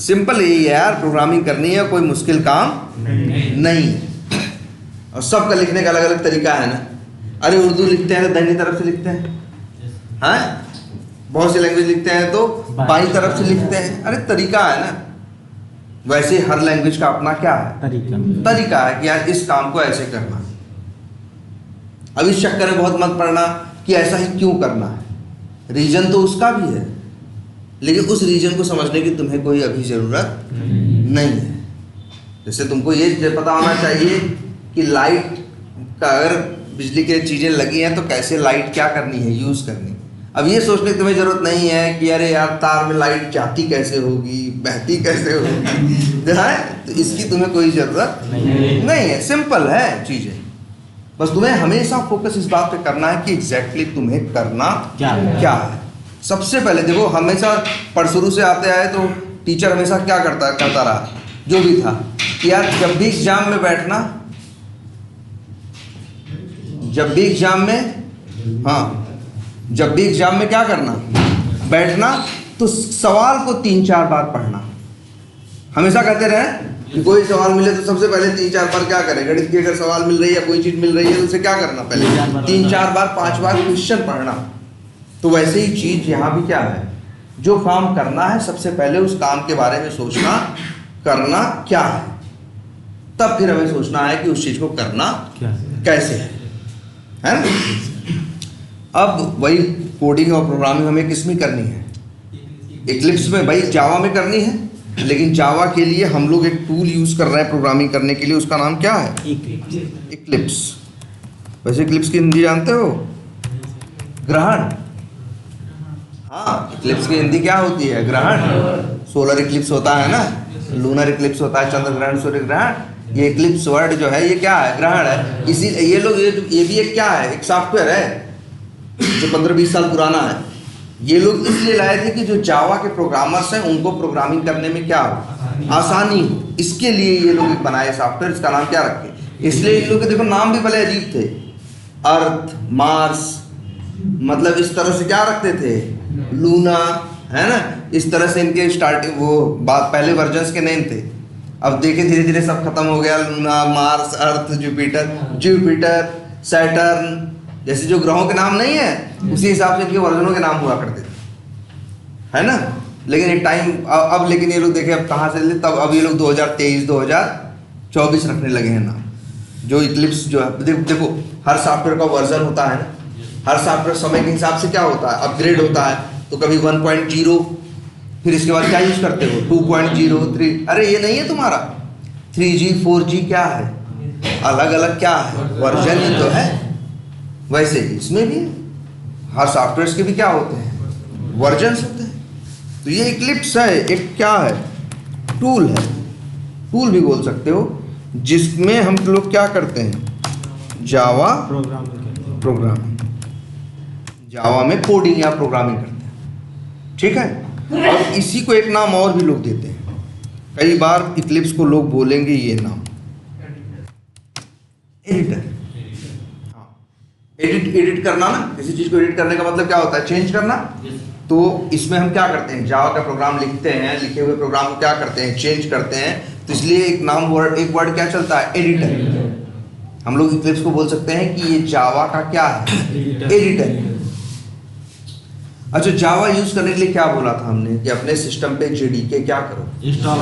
Simple यही है यार, प्रोग्रामिंग करनी है, कोई मुश्किल काम नहीं है। और सबका लिखने का अलग अलग तरीका है ना। अरे उर्दू लिखते हैं तो दाहिनी तरफ से लिखते हैं, हाँ, बहुत सी लैंग्वेज लिखते हैं तो बाईं तरफ से लिखते हैं। अरे तरीका है ना। वैसे हर लैंग्वेज का अपना क्या है, तरीका है कि यार इस काम को ऐसे करना। अब इस चक्कर में बहुत मत पड़ना कि ऐसा ही क्यों करना है, रीजन तो उसका भी है, लेकिन उस रीजन को समझने की तुम्हें कोई अभी ज़रूरत नहीं है। जैसे तुमको ये पता होना चाहिए कि लाइट का अगर बिजली की चीज़ें लगी हैं तो कैसे लाइट क्या करनी है, यूज़ करनी। अब ये सोचने की तुम्हें ज़रूरत नहीं है कि अरे यार तार में लाइट जाती कैसे होगी, बहती कैसे होगी, है तो इसकी तुम्हें कोई ज़रूरत नहीं है। सिंपल है चीज़ें, बस तुम्हें हमेशा फोकस इस बात पे करना है कि एग्जैक्टली तुम्हें करना क्या है। सबसे पहले देखो, हमेशा पर शुरू से आते आए तो टीचर हमेशा क्या करता रहा, जो भी था कि यार जब भी एग्जाम में बैठना, जब भी एग्जाम में, हाँ, जब भी एग्जाम में क्या करना, बैठना तो सवाल को 3-4 बार पढ़ना। हमेशा कहते रहे कि कोई सवाल मिले तो सबसे पहले 3-4 बार क्या करें, गणित की अगर सवाल मिल रही है, कोई चीज़ मिल रही है तो उसे क्या करना, पहले 3-4 बार 5 बार क्वेश्चन पढ़ना। तो वैसे ही चीज़ यहाँ भी क्या है, जो काम करना है सबसे पहले उस काम के बारे में सोचना, करना क्या है, तब फिर हमें सोचना है कि उस चीज़ को करना कैसे है ना। अब वही कोडिंग और प्रोग्रामिंग हमें किस में करनी है, इक्लिप्स में, भाई जावा में करनी है। लेकिन जावा के लिए हम लोग एक टूल यूज़ कर रहे हैं प्रोग्रामिंग करने के लिए, उसका नाम क्या है, इक्लिप्स। वैसे इक्लिप्स की हिंदी जानते हो, ग्रहण। हाँ, इक्लिप्स की हिंदी क्या होती है, ग्रहण। सोलर इक्लिप्स होता है ना, लूनर इक्लिप्स होता है, चंद्र ग्रहण, सूर्य ग्रहण। ये इक्लिप्स वर्ड जो है ये क्या है, ग्रहण है। इसी ये लोग ये भी एक क्या है, एक सॉफ्टवेयर है जो 15-20 साल पुराना है। ये लोग इसलिए लाए थे कि जो जावा के प्रोग्रामर्स हैं उनको प्रोग्रामिंग करने में क्या हो, आसानी हो, इसके लिए ये लोग बनाए सॉफ्टवेयर। इसका नाम क्या रखे, इसलिए इन लोग के देखो नाम भी भले अजीब थे, अर्थ, मार्स, मतलब इस तरह से क्या रखते थे, लूना, है ना, इस तरह से इनके स्टार्टिंग वो बात पहले वर्जन्स के नेम थे। अब देखे धीरे धीरे सब खत्म हो गया, लूना, मार्स, अर्थ, जुपिटर, सैटर्न, जैसे जो ग्रहों के नाम नहीं है उसी हिसाब से इनके वर्जनों के नाम हुआ करते थे, है ना। लेकिन एक टाइम अब लेकिन ये लोग देखे अब कहाँ से ले, तब अब ये लोग 2023 2024 रखने लगे हैं नाम। जो इक्लिप्स जो है, देखो हर सॉफ्टवेयर का वर्जन होता है ना, हर सॉफ्टवेयर समय के हिसाब से क्या होता है, अपग्रेड होता है। तो कभी 1.0, फिर इसके बाद क्या यूज करते हो, 2.0, 3। अरे ये नहीं है तुम्हारा 3G 4G, क्या है, अलग अलग क्या है, वर्जन ही तो है। वैसे ही इसमें भी हर सॉफ्टवेयर के भी क्या होते हैं, वर्जन्स होते हैं। तो ये इक्लिप्स है, एक क्या है, टूल है, टूल भी बोल सकते हो, जिसमें हम लोग क्या करते हैं, जावा प्रोग्रामिंग, जावा में कोडिंग या प्रोग्रामिंग करते हैं, ठीक है। और इसी को एक नाम और भी लोग देते हैं, कई बार इक्लिप्स को लोग बोलेंगे ये नाम, एडिटर। एडिट करना ना, किसी चीज को एडिट करने का मतलब क्या होता है, चेंज करना। तो इसमें हम क्या करते हैं, जावा का प्रोग्राम लिखते हैं, लिखे हुए प्रोग्राम को क्या करते हैं, चेंज करते हैं। तो इसलिए एक वर्ड क्या चलता है, एडिटर। हम लोग इक्लिप्स को बोल सकते हैं कि ये जावा का क्या है, एडिटर। अच्छा, जावा यूज करने के लिए क्या बोला था हमने कि अपने सिस्टम पे जेडीके क्या करो, इंस्टॉल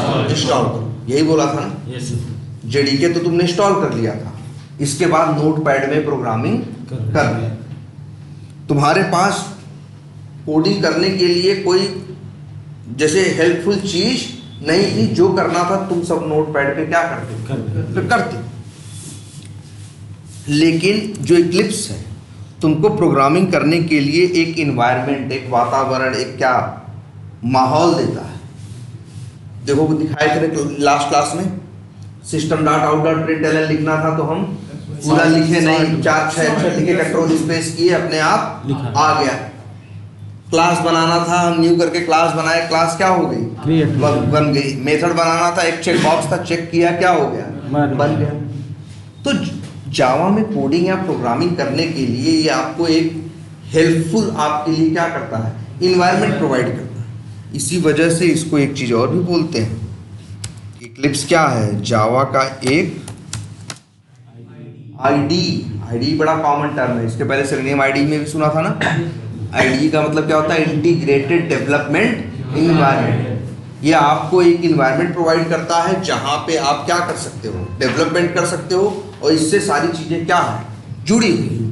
करो, यही बोला था ना। जेडीके तो तुमने इंस्टॉल कर लिया था, इसके बाद नोटपैड में प्रोग्रामिंग कर। तुम्हारे पास कोडिंग करने के लिए कोई जैसे हेल्पफुल चीज नहीं थी, जो करना था तुम सब नोटपैड पे क्या करते। लेकिन जो इक्लिप्स है तुमको प्रोग्रामिंग करने के लिए एक इन्वायरमेंट, एक वातावरण, एक क्या माहौल देता है। देखो वो दिखाए थे लास्ट क्लास में, system.out.println लिखना था तो हम पूरा लिखे नहीं, 4-6 अक्षर लिखे, कंट्रोल स्पेस किए, अपने आप आ गया। क्लास बनाना था, हम न्यू करके क्लास बनाए, क्लास क्या हो गई, बन गई। मेथड बनाना था, एक चेक बॉक्स था, चेक किया, क्या हो गया, बन गया। तो जावा में कोडिंग या प्रोग्रामिंग करने के लिए ये आपको एक हेल्पफुल, आपके लिए क्या करता है, इन्वायरमेंट प्रोवाइड करता है। इसी वजह से इसको एक चीज़ और भी बोलते हैं। इक्लिप्स क्या है? जावा का एक आईडी बड़ा कॉमन टर्म है। इसके पहले सेलेनियम आईडी में भी सुना था ना। आईडी का मतलब क्या होता है? Integrated development environment. ये आपको एक इन्वायरमेंट प्रोवाइड करता है जहाँ पे आप क्या कर सकते हो? डेवलपमेंट कर सकते हो, और इससे सारी चीज़ें क्या है? जुड़ी हुई।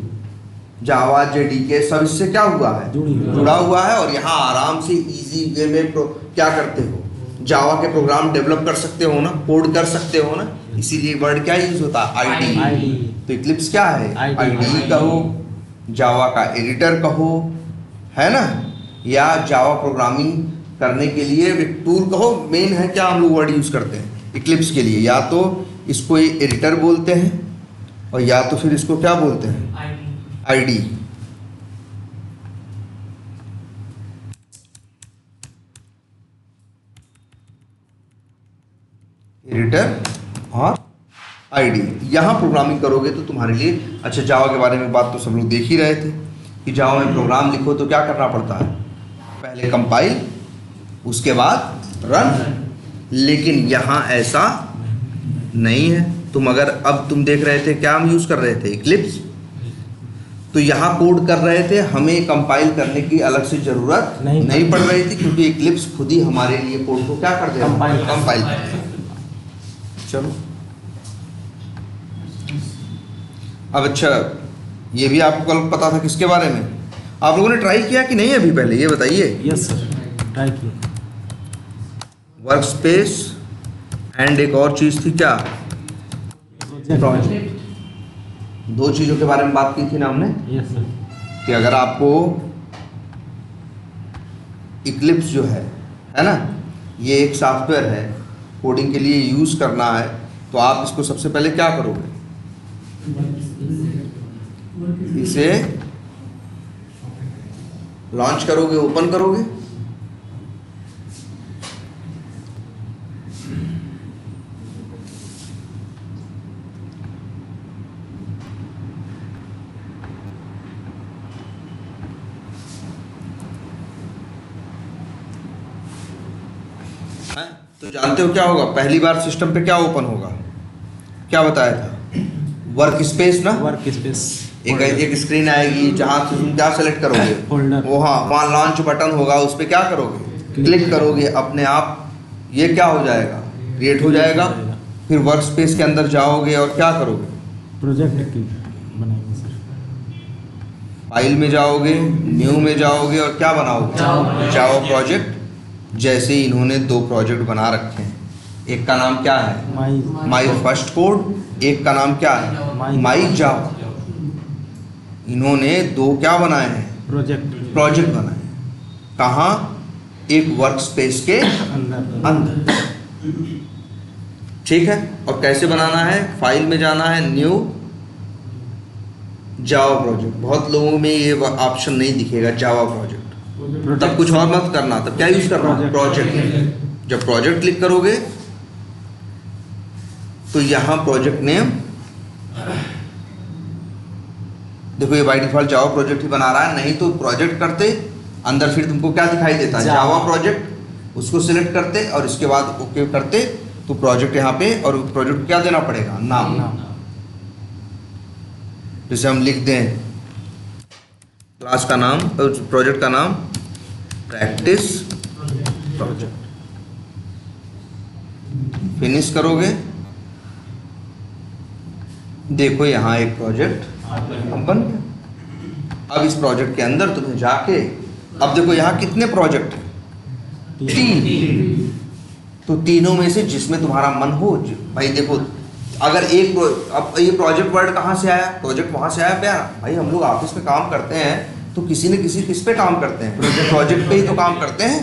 जावा जेडीके सब इससे क्या हुआ है? जुड़ा हुआ है। और यहाँ आराम से इजी वे में क्या करते हो? जावा के प्रोग्राम डेवलप कर सकते हो ना, कोड कर सकते हो ना। इसीलिए वर्ड क्या यूज होता है? आईडी। तो इक्लिप्स क्या है? आईडी कहो, जावा का एडिटर कहो, है ना, या जावा प्रोग्रामिंग करने के लिए एक टूल कहो। मेन है क्या हम लोग वर्ड यूज करते हैं इक्लिप्स के लिए? या तो इसको एडिटर बोलते हैं, और या तो फिर इसको क्या बोलते हैं? आईडी। एडिटर और आईडी। यहां प्रोग्रामिंग करोगे तो तुम्हारे लिए अच्छा। जावा के बारे में बात तो सब लोग देख ही रहे थे कि जावा में प्रोग्राम लिखो तो क्या करना पड़ता है? पहले कंपाइल, उसके बाद रन। लेकिन यहां ऐसा नहीं है। तुम अगर अब तुम देख रहे थे क्या हम यूज कर रहे थे? इक्लिप्स। तो यहाँ कोड कर रहे थे, हमें कंपाइल करने की अलग से जरूरत नहीं पड़ रही थी, क्योंकि इक्लिप्स खुद ही हमारे लिए कोड को क्या कर देगा? कंपाइल कर देगा। चलो अब अच्छा, ये भी आपको कल पता था किसके बारे में? आप लोगों ने ट्राई किया कि नहीं अभी? पहले ये बताइए। यस सर, ट्राई किया। वर्क स्पेस एंड एक और चीज थी क्या? प्रोजेक्ट। दो चीजों के बारे में बात की थी ना हमने। Yes sir. कि अगर आपको इक्लिप्स जो है ना, ये एक सॉफ्टवेयर है, कोडिंग के लिए यूज करना है, तो आप इसको सबसे पहले क्या करोगे? इसे लॉन्च करोगे, ओपन करोगे। तो जानते हो क्या होगा? पहली बार सिस्टम पे क्या ओपन होगा? क्या बताया था? वर्क स्पेस ना। वर्क स्पेस एक स्क्रीन आएगी जहाँ से तुम क्या सेलेक्ट करोगे? फोल्डर। वो हाँ, वहाँ लॉन्च बटन होगा, उस पर क्या करोगे? क्लिक करोगे, अपने आप ये क्या हो जाएगा? क्रिएट हो जाएगा। फिर वर्क स्पेस के अंदर जाओगे और क्या करोगे? प्रोजेक्ट की बनाएंगे सर। फाइल में जाओगे, न्यू में जाओगे और क्या बनाओगे? Java project. जैसे इन्होंने दो प्रोजेक्ट बना रखे हैं, एक का नाम क्या है? My first code. एक का नाम क्या है? माई जावा। इन्होंने दो क्या बनाए हैं? प्रोजेक्ट बनाए। कहाँ? एक वर्क स्पेस के अंदर। ठीक है। और कैसे बनाना है? फाइल में जाना है, न्यू जावा प्रोजेक्ट। बहुत लोगों में ये ऑप्शन नहीं दिखेगा, जावा प्रोजेक्ट। तब कुछ और मत करना, तब क्या यूज करना? प्रोजेक्ट। जब प्रोजेक्ट क्लिक करोगे तो यहां प्रोजेक्ट नेम देखो, ये बाय डिफॉल्ट जावा प्रोजेक्ट ही बना रहा है। नहीं तो प्रोजेक्ट करते अंदर फिर तुमको क्या दिखाई देता है? Java project. उसको सिलेक्ट करते और इसके बाद ओके करते तो प्रोजेक्ट यहाँ पे, और प्रोजेक्ट क्या देना पड़ेगा? नाम। जैसे हम लिख दें क्लास का नाम, प्रोजेक्ट का नाम प्रैक्टिस प्रोजेक्ट। फिनिश करोगे, देखो यहाँ एक प्रोजेक्ट अब बन गया। अब इस प्रोजेक्ट के अंदर तुम्हें जाके, अब देखो यहाँ कितने प्रोजेक्ट हैं? 3। तो तीनों में से जिसमें तुम्हारा मन हो भाई। देखो अगर एक अब ये प्रोजेक्ट वर्ड कहाँ से आया? प्रोजेक्ट वहाँ से आया प्यार भाई। हम लोग ऑफिस में काम करते हैं तो किसी न किसी किस पे काम करते हैं? प्रोजेक्ट पे ही तो काम करते हैं।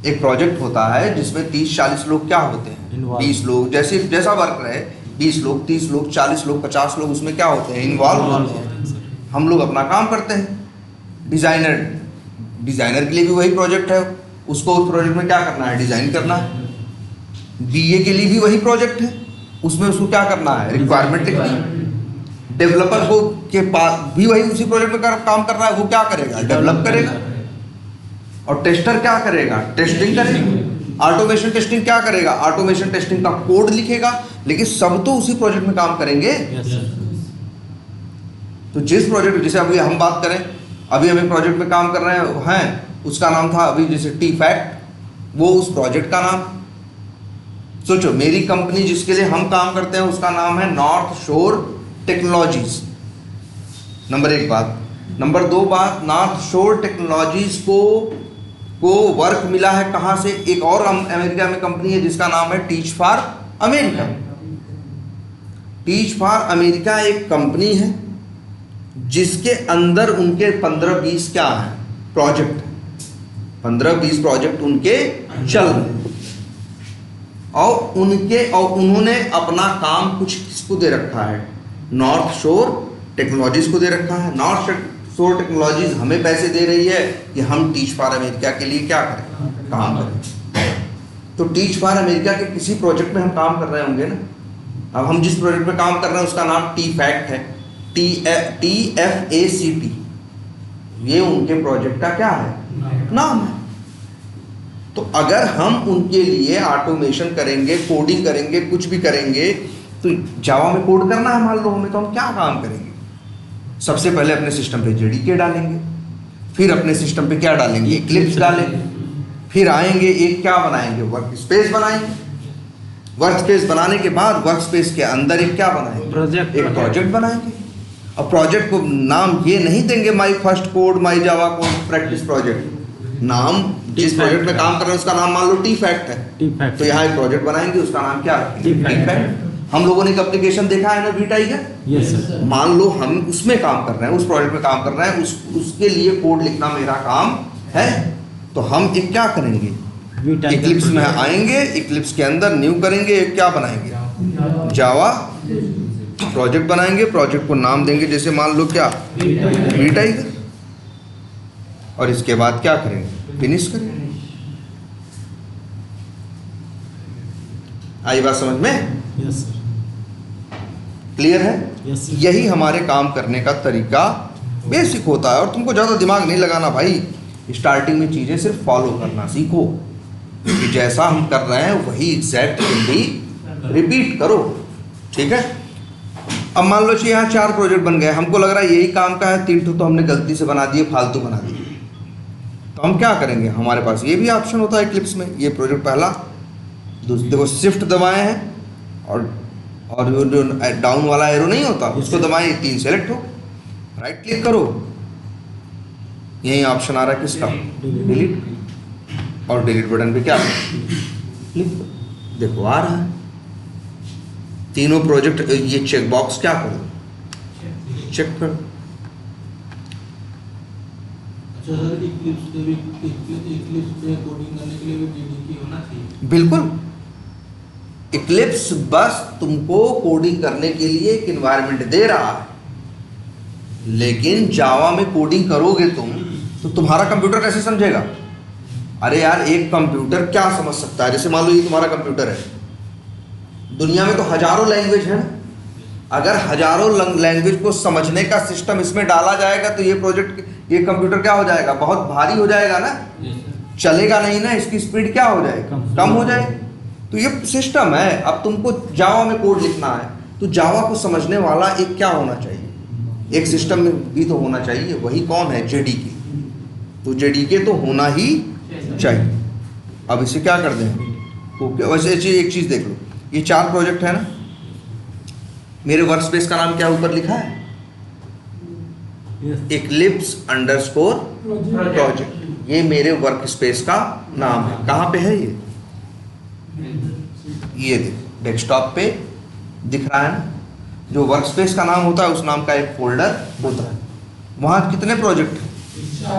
एक प्रोजेक्ट होता है जिसमें 30-40 लोग क्या होते हैं? 20 लोग। जैसा वर्क रहे, 20 लोग, 30 लोग, 40 लोग, 50 लोग उसमें क्या होते हैं? इन्वॉल्व होते हैं। हम लोग अपना काम करते हैं। डिज़ाइनर के लिए भी वही प्रोजेक्ट है। उसको उस प्रोजेक्ट में क्या करना है? डिज़ाइन करना है। बीए के लिए भी वही प्रोजेक्ट है, उसमें उसको क्या करना है? रिक्वायरमेंट लिखनी। डेवलपर को के पास भी वही उसी प्रोजेक्ट में काम कर रहा है, वो क्या करेगा? डेवलप करेगा। और टेस्टर क्या करेगा? टेस्टिंग करेगा। ऑटोमेशन टेस्टिंग क्या करेगा? ऑटोमेशन टेस्टिंग का कोड लिखेगा। लेकिन सब तो उसी प्रोजेक्ट में काम करेंगे। Yes sir. तो जिस प्रोजेक्ट, जैसे अभी हम बात करें, अभी हम एक प्रोजेक्ट में काम कर रहे हैं, उसका नाम था अभी जैसे टी फैक्ट, वो उस प्रोजेक्ट का नाम। सोचो, मेरी कंपनी जिसके लिए हम काम करते हैं उसका नाम है नॉर्थ शोर टेक्नोलॉजीज। नंबर 1 बात। नंबर 2 बात, नॉर्थ शोर टेक्नोलॉजीज को वर्क मिला है कहाँ से? एक और अमेरिका में कंपनी है जिसका नाम है teach for America. Teach for America एक कंपनी है जिसके अंदर उनके 15-20 क्या है प्रोजेक्ट, 15-20 प्रोजेक्ट उनके चल रहे हैं। और उन्होंने अपना काम कुछ किसको दे रखा है? नॉर्थ शोर टेक्नोलॉजीज को दे रखा है। नॉर्थ शोर टेक्नोलॉजीज हमें पैसे दे रही है कि हम टीच फॉर अमेरिका के लिए क्या करें? काम करें। तो टीच फॉर अमेरिका के किसी प्रोजेक्ट में हम काम कर रहे होंगे ना। अब हम जिस प्रोजेक्ट में काम कर रहे हैं उसका नाम टी फैक्ट है, TFACT। ये उनके प्रोजेक्ट का क्या है? नाम है। तो अगर हम उनके लिए ऑटोमेशन करेंगे, कोडिंग करेंगे, कुछ भी करेंगे, तो जावा में कोड करना है मान लो हमें, तो हम क्या काम करेंगे? सबसे पहले अपने सिस्टम पे JDK डालेंगे, फिर अपने सिस्टम पे क्या डालेंगे? इक्लिप्स डालेंगे, फिर आएंगे एक क्या बनाएंगे? वर्क स्पेस बनाएंगे। वर्क स्पेस बनाने के बाद वर्क स्पेस के अंदर एक क्या बनाएंगे? प्रोजेक्ट। एक प्रोजेक्ट बनाएंगे। और प्रोजेक्ट को नाम ये नहीं देंगे my first code, my Java code, practice project. नाम जिस प्रोजेक्ट में काम कर रहे हैं उसका नाम मान लो टी फैक्ट है, तो यहाँ एक प्रोजेक्ट बनाएंगे, उसका नाम क्या है? T fact. हम लोगों ने एक एप्लीकेशन देखा है ना, वी टाइगर। Yes sir. मान लो हम उसमें काम कर रहे हैं, उस प्रोजेक्ट में काम कर रहे हैं, उसके लिए कोड लिखना मेरा काम है। तो हम एक क्या करेंगे? इक्लिप्स में आएंगे, इक्लिप्स के अंदर न्यू करेंगे, एक क्या बनाएंगे? जावा प्रोजेक्ट बनाएंगे। प्रोजेक्ट को नाम देंगे, जैसे मान लो क्या? वी टाइगर। और इसके बाद क्या करेंगे? फिनिश करेंगे। आई बात समझ में? Yes sir. क्लियर है? Yes sir. यही हमारे काम करने का तरीका बेसिक होता है। और तुमको ज़्यादा दिमाग नहीं लगाना भाई, स्टार्टिंग में चीज़ें सिर्फ फॉलो करना सीखो, कि जैसा हम कर रहे हैं वही एग्जैक्टली रिपीट करो। ठीक है? अब मान लो कि यहाँ 4 प्रोजेक्ट बन गए, हमको लग रहा है यही काम का है, 3 तो हमने गलती से बना दिए, फालतू बना दिए। तो हम क्या करेंगे? हमारे पास ये भी ऑप्शन होता है क्लिप्स में। ये प्रोजेक्ट पहला, देखो शिफ्ट दबाए हैं और जो डाउन वाला एरो नहीं होता उसको दबाएं, 3 सेलेक्ट हो, राइट क्लिक करो, यही ऑप्शन आ रहा है किसका? डिलीट। और डिलीट बटन पे क्या क्लिक, देखो आ रहा है तीनों प्रोजेक्ट। ये चेक बॉक्स क्या करो? चेक करो। अच्छा सर, इक्लिप्स पे कोडिंग करने के लिए भी JDK होना चाहिए? बिल्कुल। इक्लिप्स बस तुमको कोडिंग करने के लिए एक इन्वायरमेंट दे रहा है, लेकिन जावा में कोडिंग करोगे तुम तो तुम्हारा कंप्यूटर कैसे समझेगा? अरे यार, एक कंप्यूटर क्या समझ सकता है? जैसे मान लो ये तुम्हारा कंप्यूटर है, दुनिया में तो हजारों लैंग्वेज है। अगर हजारों लैंग्वेज को समझने का सिस्टम इसमें डाला जाएगा तो ये प्रोजेक्ट, ये कंप्यूटर क्या हो जाएगा? बहुत भारी हो जाएगा ना, चलेगा नहीं ना, इसकी स्पीड क्या हो जाएगी? कम हो जाएगी। तो ये सिस्टम है। अब तुमको जावा में कोड लिखना है तो जावा को समझने वाला एक क्या होना चाहिए? एक सिस्टम में भी तो होना चाहिए। वही कौन है? JDK। तो JDK तो होना ही चाहिए। अब इसे क्या कर दें? वैसे एक चीज़ देख लो, ये 4 प्रोजेक्ट है ना, मेरे वर्क स्पेस का नाम क्या ऊपर लिखा है? Eclipse underscore project. ये मेरे वर्क स्पेस का नाम है। कहाँ पे है ये? ये देखो डेस्कटॉप पे दिख रहा है ना। जो वर्क स्पेस का नाम होता है उस नाम का एक फोल्डर होता है। वहाँ कितने प्रोजेक्ट हैं?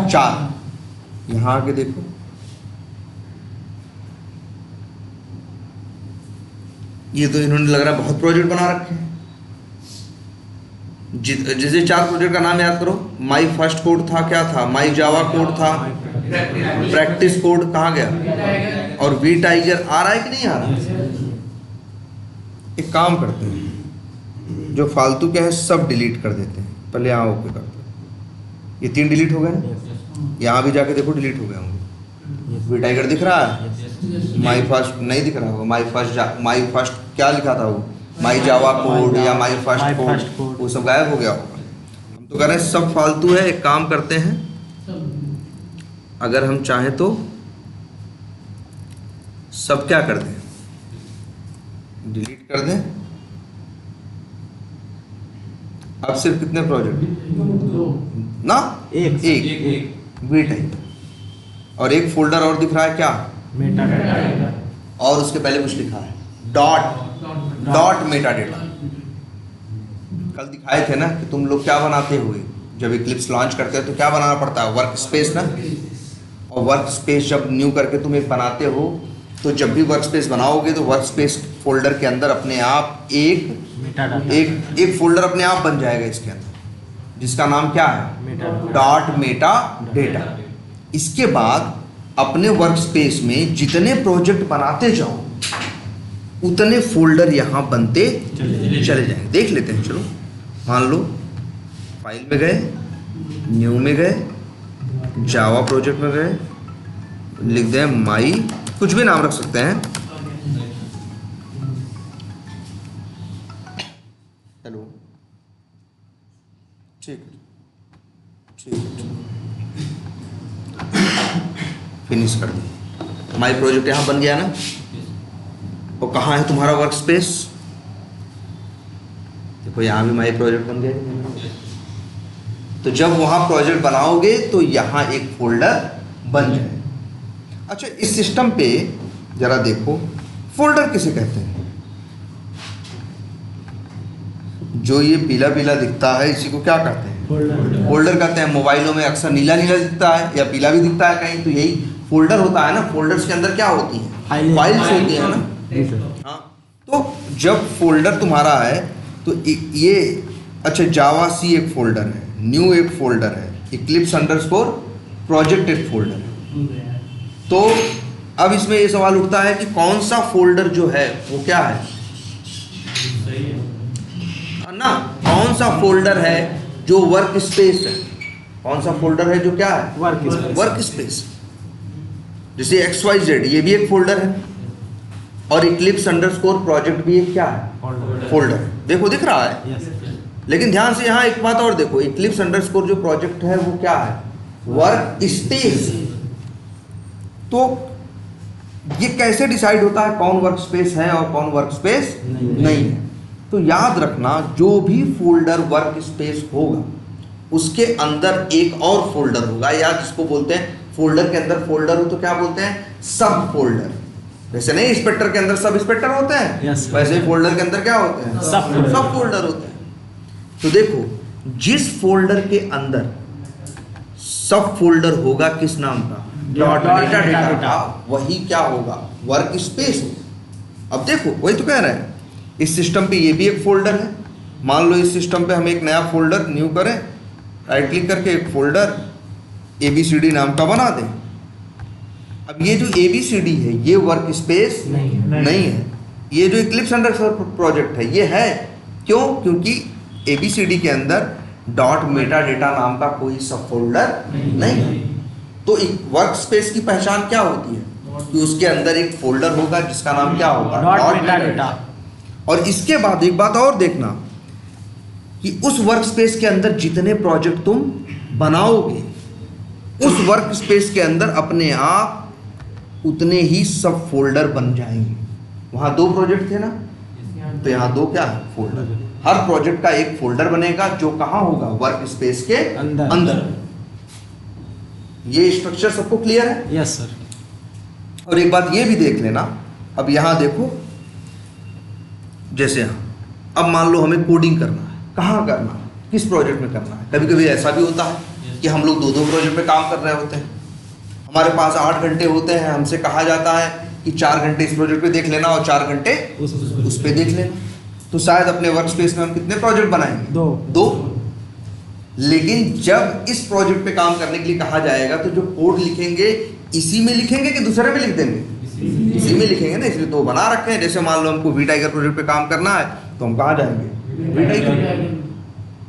4। यहाँ आके देखो, ये तो इन्होंने लग रहा है बहुत प्रोजेक्ट बना रखे हैं। जैसे 4 प्रोजेक्ट का नाम याद करो। माई फर्स्ट कोड था, क्या था? माई जावा कोड था, प्रैक्टिस कोड कहाँ गया? और वी टाइगर आ रहा है कि नहीं आ रहा? एक काम करते हैं, जो फालतू के हैं सब डिलीट कर देते हैं। पहले यहाँ ओके करते हैं। ये 3 डिलीट हो गए ना, यहाँ भी जाके देखो डिलीट हो गए होंगे। वी टाइगर दिख रहा है? माई फर्स्ट नहीं दिख रहा होगा। माई फर्स्ट क्या लिखा था वो? माई जावा कोड या माई फर्स्ट कोड, वो सब गायब हो गया होगा। हम तो कह रहे हैं सब फालतू है। एक काम करते हैं, अगर हम चाहें तो सब क्या कर दें, डिलीट कर दें। अब सिर्फ कितने प्रोजेक्ट ना? एक वी टाइप, और एक फोल्डर और दिख रहा है क्या? Meta data. और उसके पहले कुछ लिखा है डॉट मेटा डेटा। कल दिखाए थे ना कि तुम लोग क्या बनाते हुए जब इक्लिप्स लॉन्च करते हो तो क्या बनाना पड़ता है? वर्क स्पेस ना। और वर्क स्पेस जब न्यू करके तुम एक बनाते हो तो जब भी वर्क स्पेस बनाओगे तो वर्क स्पेस फोल्डर के अंदर अपने आप एक फोल्डर अपने आप बन जाएगा इसके अंदर, जिसका नाम क्या है? Dot Meta data. इसके बाद अपने वर्क स्पेस में जितने प्रोजेक्ट बनाते जाओ उतने फोल्डर यहाँ बनते चले जाएंगे। देख लेते हैं, चलो मान लो फाइल में गए, न्यू में गए, जावा प्रोजेक्ट में गए, लिख दें माई, कुछ भी नाम रख सकते हैं, हेलो, ठीक फिनिश कर दी। माई प्रोजेक्ट यहाँ बन गया ना। और कहाँ है तुम्हारा वर्क स्पेस? देखो यहाँ भी माई प्रोजेक्ट बन गया। तो जब वहाँ प्रोजेक्ट बनाओगे तो यहाँ एक फोल्डर बन जाए। अच्छा, इस सिस्टम पे जरा देखो, फोल्डर किसे कहते हैं? जो ये पीला पीला दिखता है इसी को क्या कहते हैं? फोल्डर कहते हैं। मोबाइलों में अक्सर नीला नीला दिखता है या पीला भी दिखता है कहीं, तो यही फोल्डर होता है ना। फोल्डर्स के अंदर क्या होती है? फाइल्स होती है ना। हाँ, तो जब फोल्डर तुम्हारा है तो ये, अच्छा जावा सी एक फोल्डर है, न्यू एक फोल्डर है, इक्लिप्स अंडरस्कोर प्रोजेक्ट एक फोल्डर है। तो अब इसमें ये सवाल उठता है कि कौन सा फोल्डर जो है वो क्या है ना? कौन सा फोल्डर है जो वर्क स्पेस है? कौन सा फोल्डर है जो क्या है? Work space. जैसे XYZ ये भी एक फोल्डर है, और इक्लिप्स अंडरस्कोर प्रोजेक्ट भी एक क्या है? फोल्डर। देखो दिख रहा है। लेकिन ध्यान से यहाँ एक बात और देखो, इक्लिप्स अंडरस्कोर जो प्रोजेक्ट है वो क्या है? Work space. तो ये कैसे डिसाइड होता है कौन वर्क स्पेस है और कौन वर्क स्पेस नहीं है? तो याद रखना, जो भी फोल्डर वर्क स्पेस होगा उसके अंदर एक और फोल्डर होगा, या जिसको बोलते हैं फोल्डर के अंदर फोल्डर हो तो क्या बोलते हैं? सब फोल्डर। जैसे नहीं इंस्पेक्टर के अंदर सब इंस्पेक्टर होते हैं, वैसे ही फोल्डर के अंदर क्या होते हैं? सब फोल्डर होते हैं। तो देखो, जिस फोल्डर के अंदर सब फोल्डर होगा किस नाम का? डॉट मेटा डेटा का, वही क्या होगा? वर्क स्पेस होगा। अब देखो वही तो कह रहे हैं, इस सिस्टम पे ये भी एक फोल्डर है। मान लो इस सिस्टम पे हम एक नया फोल्डर न्यू करें, राइट क्लिक करके एक फोल्डर ABCD नाम का बना दें। अब ये जो ABCD है ये वर्क स्पेस नहीं है। ये जो इक्लिप्स अंडरस्कोर प्रोजेक्ट है ये है। क्यों? क्योंकि ABCD के अंदर डॉट मेटा डेटा नाम का कोई सब फोल्डर नहीं है। तो वर्क स्पेस की पहचान क्या होती है? कि उसके अंदर एक फोल्डर होगा जिसका नाम क्या होगा? Dot Meta data. और इसके बाद एक बात और देखना कि उस वर्क स्पेस के अंदर जितने प्रोजेक्ट तुम बनाओगे उस वर्क स्पेस के अंदर अपने आप उतने ही सब फोल्डर बन जाएंगे। वहाँ 2 प्रोजेक्ट थे ना, तो यहाँ 2 क्या है? फोल्डर। हर प्रोजेक्ट का एक फोल्डर बनेगा जो कहाँ होगा? वर्क स्पेस के अंदर। ये स्ट्रक्चर सबको क्लियर है? Yes sir. और एक बात ये भी देख लेना, अब यहाँ देखो, जैसे यहाँ अब मान लो हमें कोडिंग करना है, कहाँ करना है? किस प्रोजेक्ट में करना है? कभी कभी ऐसा भी होता है कि हम लोग 2 प्रोजेक्ट पे काम कर रहे होते हैं, हमारे पास 8 घंटे होते हैं, हमसे कहा जाता है कि 4 घंटे इस प्रोजेक्ट पे देख लेना और 4 घंटे उस पे देख लेना। तो शायद अपने वर्क स्पेस में हम कितने प्रोजेक्ट बनाएंगे? 2। लेकिन जब इस प्रोजेक्ट पे काम करने के लिए कहा जाएगा तो जो कोड लिखेंगे इसी में लिखेंगे कि दूसरे में लिख देंगे? इसी में लिखेंगे ना, इसलिए 2 बना रखे हैं। जैसे मान लो हमको वी टाइगर प्रोजेक्ट पे काम करना है तो हम कहाँ जाएंगे? We tiger.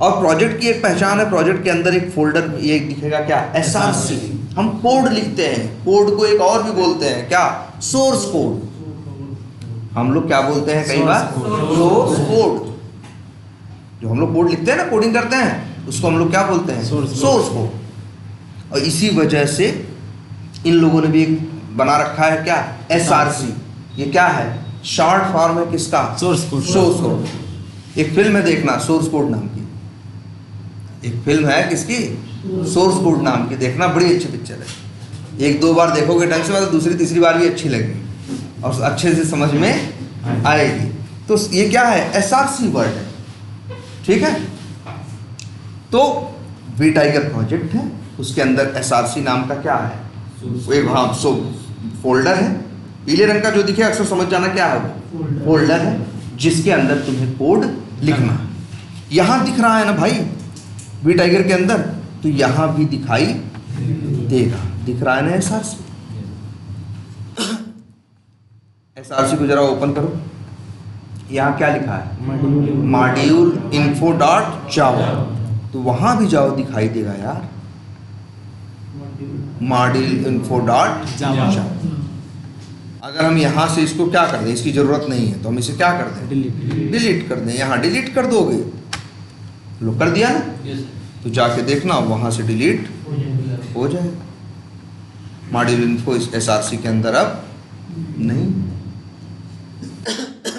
और प्रोजेक्ट की एक पहचान है, प्रोजेक्ट के अंदर एक फोल्डर ये दिखेगा क्या? SRC। हम कोड लिखते हैं, कोड को एक और भी बोलते हैं क्या, सोर्स कोड। हम लोग क्या बोलते हैं कई बार, सोर्स कोड। जो हम लोग कोड लिखते हैं ना, कोडिंग करते हैं, उसको हम लोग क्या बोलते हैं, सोर्स कोड। और इसी वजह से इन लोगों ने भी एक बना रखा है क्या, SRC। ये क्या है, शॉर्ट फॉर्म है किसका, सोर्स कोड। Source code. एक फिल्म है देखना सोर्स कोड नाम की, एक फिल्म है किसकी, सोर्स कोड नाम की, देखना बड़ी अच्छी पिक्चर है। एक दो बार देखोगे ढंग से, मतलब दूसरी तीसरी बार भी अच्छी लगेगी और अच्छे से समझ में आएगी। तो ये क्या है, SRC वर्ड है, ठीक है। तो वी टाइगर प्रोजेक्ट है, उसके अंदर SRC नाम का क्या है, एक हाँ सो फोल्डर है, पीले रंग का जो दिखे अक्सर समझ जाना क्या है, वो फोल्डर है जिसके अंदर तुम्हें कोड लिखना है। यहाँ दिख रहा है ना भाई वी टाइगर के अंदर, तो यहाँ भी दिखाई देगा, दिख रहा है ना SRC को जरा ओपन करो। यहाँ क्या लिखा है, मॉड्यूल info डॉट जावा, तो वहाँ भी जाओ दिखाई देगा यार, मॉड्यूल info डॉट जावा। अगर हम यहाँ से इसको क्या कर दें, इसकी ज़रूरत नहीं है, तो हम इसे क्या कर दें, डिलीट कर दें। यहाँ डिलीट कर दोगे, लो कर दिया ना, तो जाके देखना वहाँ से डिलीट हो जाएगा। मॉड्यूल इन्फो इस SRC के अंदर अब नहीं।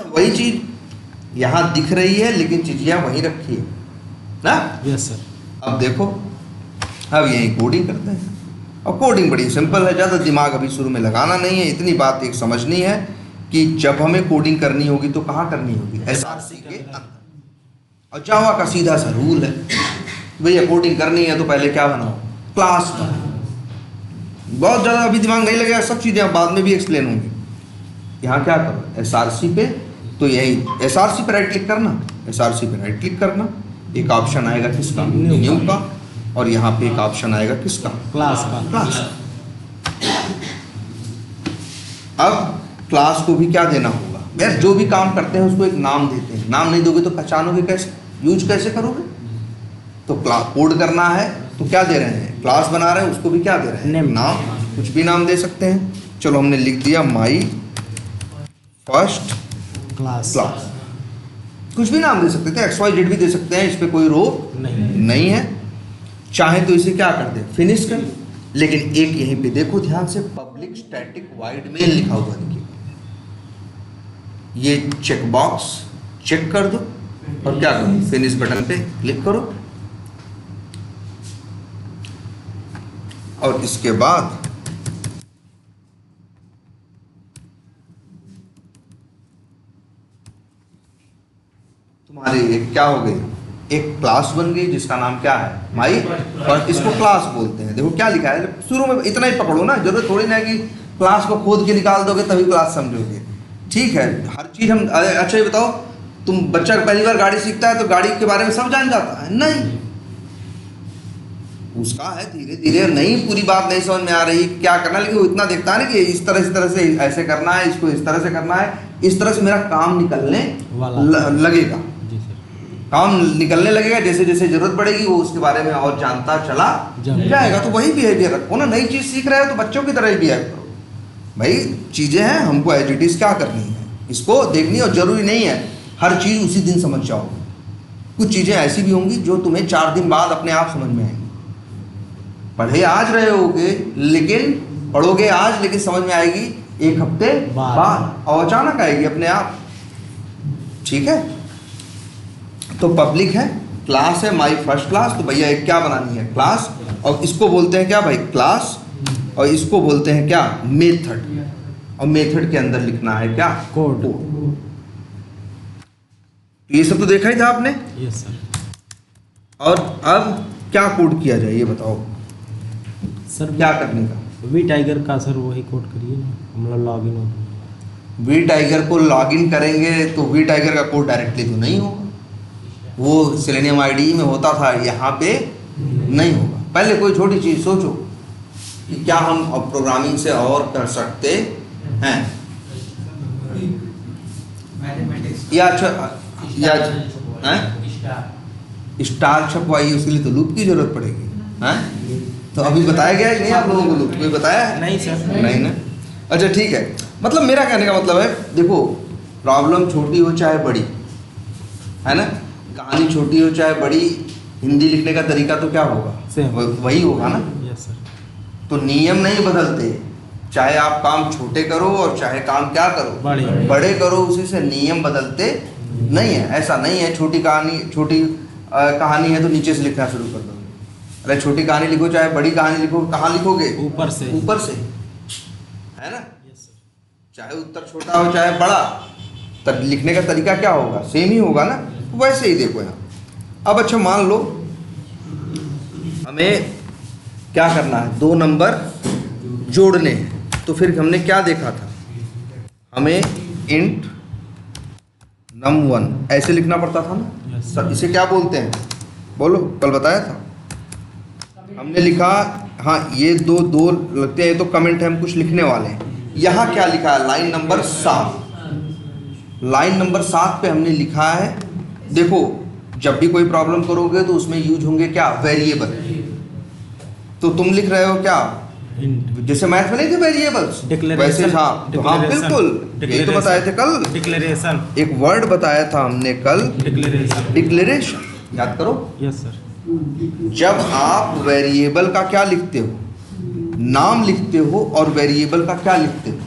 वही चीज़ यहाँ दिख रही है, लेकिन चीज़ियाँ वहीं रखी है ना। Yes sir. अब देखो, अब यही कोडिंग करते हैं, और कोडिंग बड़ी सिंपल है, ज़्यादा दिमाग अभी शुरू में लगाना नहीं है। इतनी बात एक समझनी है कि जब हमें कोडिंग करनी होगी तो कहाँ करनी होगी, SRC के अंदर। और जावा का सीधा सा रूल है, भैया कोडिंग करनी है तो पहले क्या बनाओ, क्लास बनाओ। बहुत ज़्यादा अभी दिमाग नहीं लगेगा, सब चीज़ें बाद में भी एक्सप्लेन होंगी। यहाँ क्या करो, SRC पे, तो यही SRC पे राइट क्लिक करना, SRC पे राइट क्लिक करना, एक ऑप्शन आएगा किसका, न्यू का, और यहाँ पे एक ऑप्शन आएगा किसका, क्लास का। क्लास। अब क्लास को भी क्या देना होगा यार, जो भी काम करते हैं उसको एक नाम देते हैं। नाम नहीं दोगे तो पहचानोगे कैसे, यूज कैसे करोगे। तो कोड करना है तो क्या दे रहे हैं, क्लास बना रहे हैं, उसको भी क्या दे रहे हैं, नाम। कुछ भी नाम दे सकते हैं। चलो हमने लिख दिया माई फर्स्ट क्लास। कुछ भी नाम दे सकते थे, XYZ भी दे सकते हैं, इस पर कोई रोक नहीं है। चाहे तो इसे क्या कर दे, फिनिश कर। लेकिन एक यहीं पे देखो ध्यान से, पब्लिक स्टैटिक वाइड मेन लिखा हुआ देखिए, ये चेक बॉक्स चेक कर दो और क्या करो, फिनिश बटन पे क्लिक करो। और इसके बाद तुम्हारे एक क्या हो गई, एक क्लास बन गई जिसका नाम क्या है, माई। और इसको क्लास बोलते हैं। देखो क्या लिखा है, शुरू में इतना ही पकड़ो ना, जरूरत थोड़ी ना है कि क्लास को खोद के निकाल दोगे तभी क्लास समझोगे। ठीक है, हर चीज़ हम, अच्छा ये बताओ, तुम बच्चा पहली बार गाड़ी सीखता है तो गाड़ी के बारे में सब जान जाता है, नहीं, उसका है धीरे धीरे, नहीं पूरी बात नहीं समझ में आ रही क्या करना, लेकिन वो इतना देखता है ना कि इस तरह से ऐसे करना है, इसको इस तरह से करना है, इस तरह से मेरा काम निकलने लगेगा। काम निकलने लगेगा, जैसे जैसे जरूरत पड़ेगी वो उसके बारे में और जानता चला जाएगा। तो वही बिहेवियर रखो ना, नई चीज़ सीख रहे हो तो बच्चों की तरह ही बिहेव करो। भाई चीज़ें हैं, हमको एज इट इज़ क्या करनी है, इसको देखनी, और ज़रूरी नहीं है हर चीज़ उसी दिन समझ जाओ। कुछ चीज़ें ऐसी भी होंगी जो तुम्हें 4 दिन बाद अपने आप समझ में आएंगी। पढ़े आज रहे होगे, लेकिन पढ़ोगे आज, लेकिन समझ में आएगी 1 हफ्ते बाद, और अचानक आएगी अपने आप। ठीक है, तो पब्लिक है, क्लास है माई फर्स्ट क्लास, तो भैया एक क्या बनानी है, क्लास। और इसको बोलते हैं क्या भाई, क्लास, और इसको बोलते हैं क्या, मेथड। और मेथड के अंदर लिखना है क्या, कोड। ये सब तो देखा ही था आपने। Yes sir. और अब क्या कोड किया जाए ये बताओ सर, क्या करने का, वी टाइगर का सर वही कोड करिए ना, हम लोग लॉग इन हो। वी टाइगर को लॉगिन करेंगे तो वी टाइगर का कोड डायरेक्टली तो नहीं होगा, वो सेलेनियम IDE में होता था, यहाँ पे नहीं होगा। पहले कोई छोटी चीज़ सोचो कि क्या हम अब प्रोग्रामिंग से और कर सकते हैं, या स्टार छपवाइए, उसके लिए तो लूप की जरूरत पड़ेगी, हैं? तो अभी बताया गया है कि नहीं आप लोगों को? तो कोई बताया है? नहीं सर। नहीं ना। अच्छा ठीक है, मतलब मेरा कहने का मतलब है, देखो प्रॉब्लम छोटी हो चाहे बड़ी, है ना, कहानी छोटी हो चाहे बड़ी, हिंदी लिखने का तरीका तो क्या होगा? Same. वही होगा ना। Yes sir. तो नियम नहीं बदलते, चाहे आप काम छोटे करो और चाहे काम क्या करो, बड़े करो, उसी से नियम बदलते नहीं है। ऐसा नहीं है छोटी कहानी है तो नीचे से लिखना शुरू कर दोगे। अरे छोटी कहानी लिखो चाहे बड़ी कहानी लिखो, कहाँ लिखोगे? ऊपर से। ऊपर से, है ना। Yes sir. चाहे उत्तर छोटा हो चाहे बड़ा, तब लिखने का तरीका क्या होगा? सेम ही होगा ना। तो वैसे ही देखो यहाँ। अब अच्छा मान लो हमें क्या करना है, 2 नंबर जोड़ने हैं, तो फिर हमने क्या देखा था? हमें इंट num1 ऐसे लिखना पड़ता था ना। Yes. सर इसे क्या बोलते हैं? बोलो, कल बताया था हमने लिखा। हाँ ये दो लगते हैं, तो कमेंट है, हम कुछ लिखने वाले हैं। यहाँ क्या लिखा है? Line number 7। लाइन नंबर 7 पे हमने लिखा है, देखो जब भी कोई प्रॉब्लम करोगे तो उसमें यूज होंगे क्या? वेरिएबल। तो तुम लिख रहे हो क्या? जैसे मैथ में नहीं थे वेरिएबल्स, वैसे हाँ, तो हाँ बिल्कुल, यही तो बताए थे कल। डिक्लेरेशन, एक वर्ड बताया था हमने कल, डिक्लेरेशन। याद करो। Yes sir. जब आप वेरिएबल का क्या लिखते हो? नाम लिखते हो, और वेरिएबल का क्या लिखते हो?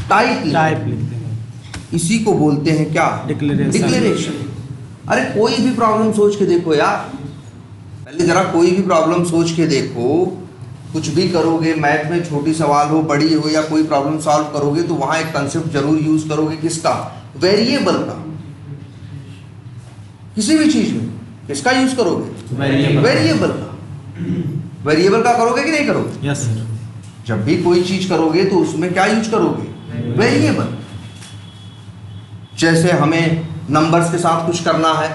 टाइप लिखते हैं। इसी को बोलते हैं क्या? डिक्लेरेशन। अरे कोई भी प्रॉब्लम सोच के देखो यार, पहले जरा कोई भी प्रॉब्लम सोच के देखो। कुछ भी करोगे मैथ में, छोटी सवाल हो बड़ी हो, या कोई प्रॉब्लम सॉल्व करोगे तो वहां एक कंसेप्ट जरूर यूज करोगे, किसका? वेरिएबल का। किसी भी चीज में किसका यूज करोगे? वेरिएबल का। वेरिएबल का करोगे कि नहीं करोगे? Yes sir. जब भी कोई चीज करोगे तो उसमें क्या यूज करोगे? वेरिएबल। जैसे हमें नंबर्स के साथ कुछ करना है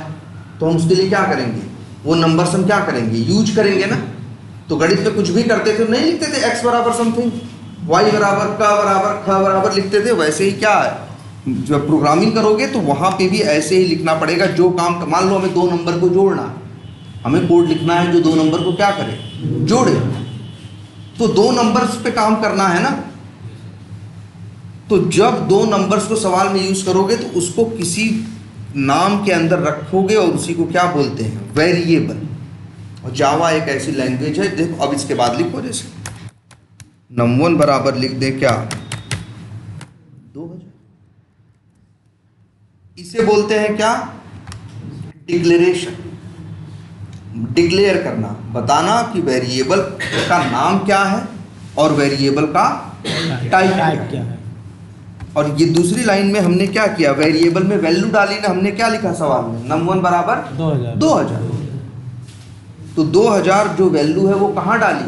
तो हम उसके लिए क्या करेंगे? वो नंबर्स हम क्या करेंगे? यूज करेंगे ना। तो गणित में कुछ भी करते थे, नहीं लिखते थे x बराबर समथिंग, y बराबर क बराबर ख बराबर लिखते थे। वैसे ही क्या है, जब प्रोग्रामिंग करोगे तो वहां पे भी ऐसे ही लिखना पड़ेगा। जो काम, मान लो हमें 2 नंबर को जोड़ना है, हमें कोड लिखना है जो 2 नंबर को क्या करे? जोड़े। तो 2 नंबर्स पे काम करना है ना। तो जब 2 नंबर्स को सवाल में यूज करोगे तो उसको किसी नाम के अंदर रखोगे और उसी को क्या बोलते हैं? वेरिएबल। और जावा एक ऐसी लैंग्वेज है, देखो अब इसके बाद लिखो, जैसे num1 बराबर लिख दे क्या? 2000। इसे बोलते हैं क्या? डिक्लेरेशन। डिक्लेयर करना, बताना कि वेरिएबल का नाम क्या है और वेरिएबल का टाइप क्या है। और ये दूसरी लाइन में हमने क्या किया? वेरिएबल में वैल्यू डाली ना। हमने क्या लिखा सवाल में? num1 बराबर 2000। तो 2000 जो वैल्यू है वो कहाँ डाली?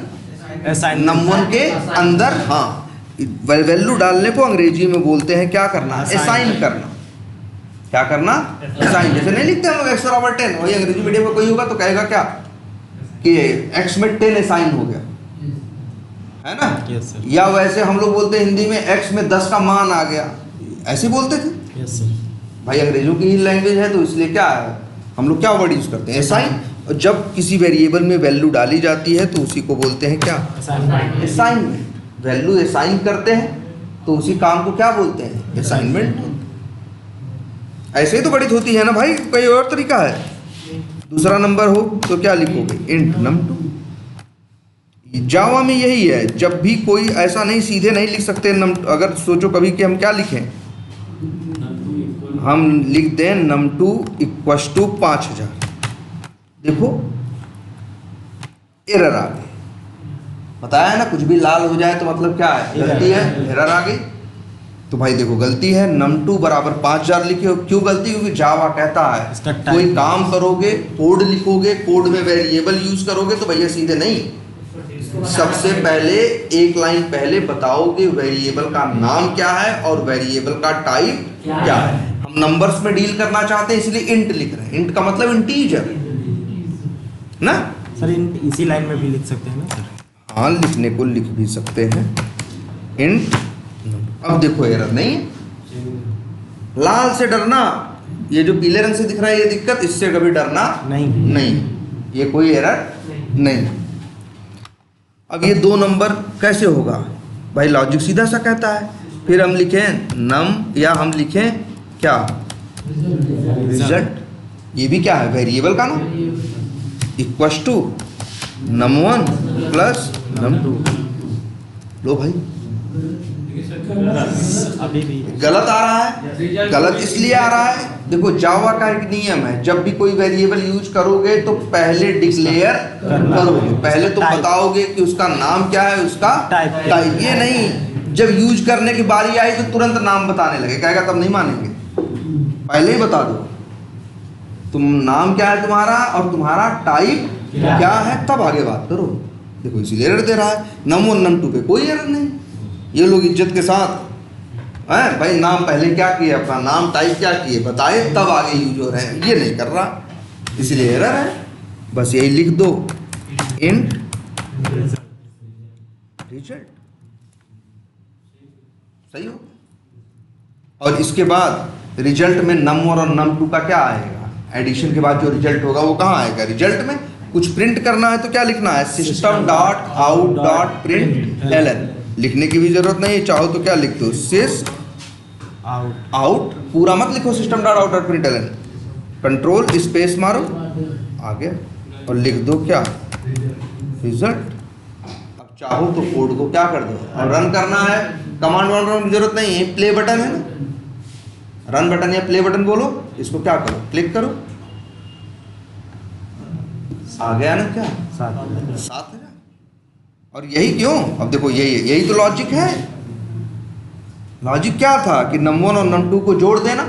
num1 के अंदर। हाँ, वैल्यू डालने को अंग्रेजी में बोलते हैं क्या करना? असाइन करना। क्या करना? असाइन। जैसे नहीं लिखते हम लोग x बराबर 10, वही अंग्रेजी मीडियम में कोई होगा तो कहेगा क्या कि x में 10 असाइन हो गया, है ना। yes, sir. या वैसे हम लोग बोलते हैं हिंदी में x में 10 का मान आ गया, ऐसे बोलते थे। yes, sir. भाई अंग्रेजों की ही लैंग्वेज है तो इसलिए क्या है, हम लोग क्या वर्ड यूज करते हैं? असाइन। और जब किसी वेरिएबल में वैल्यू डाली जाती है तो उसी को बोलते हैं क्या? असाइनमेंट। वैल्यू असाइन करते हैं तो उसी काम को क्या बोलते हैं? असाइनमेंट। ऐसे ही तो गणित होती है ना भाई, कोई और तरीका है? दूसरा नंबर हो तो क्या लिखोगे? Int num2। जावा में यही है, जब भी कोई ऐसा नहीं, सीधे नहीं लिख सकते num2। अगर सोचो कभी कि हम क्या लिखें, हम लिख दें num2 = 5000। देखो एरर आ गई। बताया है ना, कुछ भी लाल हो जाए तो मतलब क्या है? गलती है, एरर आ गई। तो भाई देखो गलती है, num2 बराबर 5000 लिखे हो। क्यों गलती? क्योंकि जावा कहता है कोई काम करोगे, कोड लिखोगे, कोड में वेरिएबल यूज करोगे तो भैया सीधे नहीं, सबसे पहले एक लाइन पहले बताओ कि वेरिएबल का नाम क्या है और वेरिएबल का टाइप क्या है। हम नंबर्स में डील करना चाहते हैं इसलिए इंट लिख रहे हैं। इंट का मतलब इंटीजर ना सर। इसी लाइन में भी लिख सकते हैं ना सर? हाँ, लिखने को लिख भी सकते हैं इंट। अब देखो एरर नहीं है। लाल से डरना, ये जो पीले रंग से दिख रहा है ये दिक्कत, इससे कभी डरना नहीं। ये कोई एरर नहीं। अब ये 2 नंबर कैसे होगा भाई, लॉजिक सीधा सा कहता है। फिर हम लिखें नम या हम लिखें क्या, रिजल्ट। ये भी क्या है, वेरिएबल का ना, equals to num1 plus num2। लो भाई, अभी भी गलत आ रहा है। गलत इसलिए आ रहा है, देखो जावा का एक नियम है, जब भी कोई वेरिएबल यूज करोगे तो पहले डिक्लेयर करोगे, पहले तो बताओगे कि उसका नाम क्या है, उसका टाइप। ये नहीं जब यूज करने की बारी आई तो तुरंत नाम बताने लगे, कहेगा तब नहीं मानेंगे। पहले ही बता दो तुम नाम क्या है तुम्हारा और तुम्हारा टाइप क्या है, तब आगे बात करो। देखो इसीलिए एरर दे रहा है, num1 num2 पे कोई एरर नहीं। ये लोग इज्जत के साथ हैं भाई, नाम पहले क्या किए, अपना नाम टाइप क्या किए बताए, तब आगे यूज हो रहे हैं। ये नहीं कर रहा, इसलिए एरर है। बस यही लिख दो, इंट रिजल्ट, सही हो। और इसके बाद रिजल्ट में num1 और num2 का क्या आएगा, एडिशन के बाद जो रिजल्ट होगा वो कहाँ आएगा, रिजल्ट में। कुछ प्रिंट करना है तो क्या लिखना है, system dot out dot print ln। लिखने की भी जरूरत नहीं, चाहो तो क्या लिख दो, sys आउट, पूरा मत लिखो system dot out dot print ln, control space मारो आगे और लिख दो क्या, रिजल्ट। अब चाहो तो कोड को क्या कर दो और रन करना है, कमांड वांड की जरूरत नहीं है, प्ले बटन है ना, रन बटन या प्ले बटन बोलो, इसको क्या करो, क्लिक करो, आ गया ना क्या, 7,000। और यही क्यों, अब देखो यही तो लॉजिक है। लॉजिक क्या था कि num1 और num2 को जोड़ देना,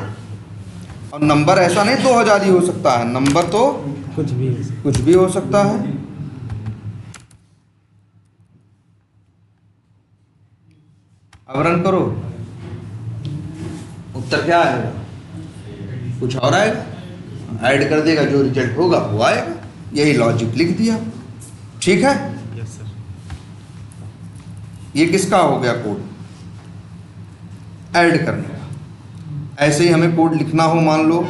और नंबर ऐसा नहीं 2000 ही हो सकता है, नंबर तो कुछ भी हो सकता है। अब रन करो, उत्तर क्या आएगा, कुछ और आएगा, ऐड कर देगा, जो रिजल्ट होगा वो आएगा। यही लॉजिक लिख दिया, ठीक है। Yes sir. ये किसका हो गया कोड, ऐड करने का। ऐसे ही हमें कोड लिखना हो मान लो,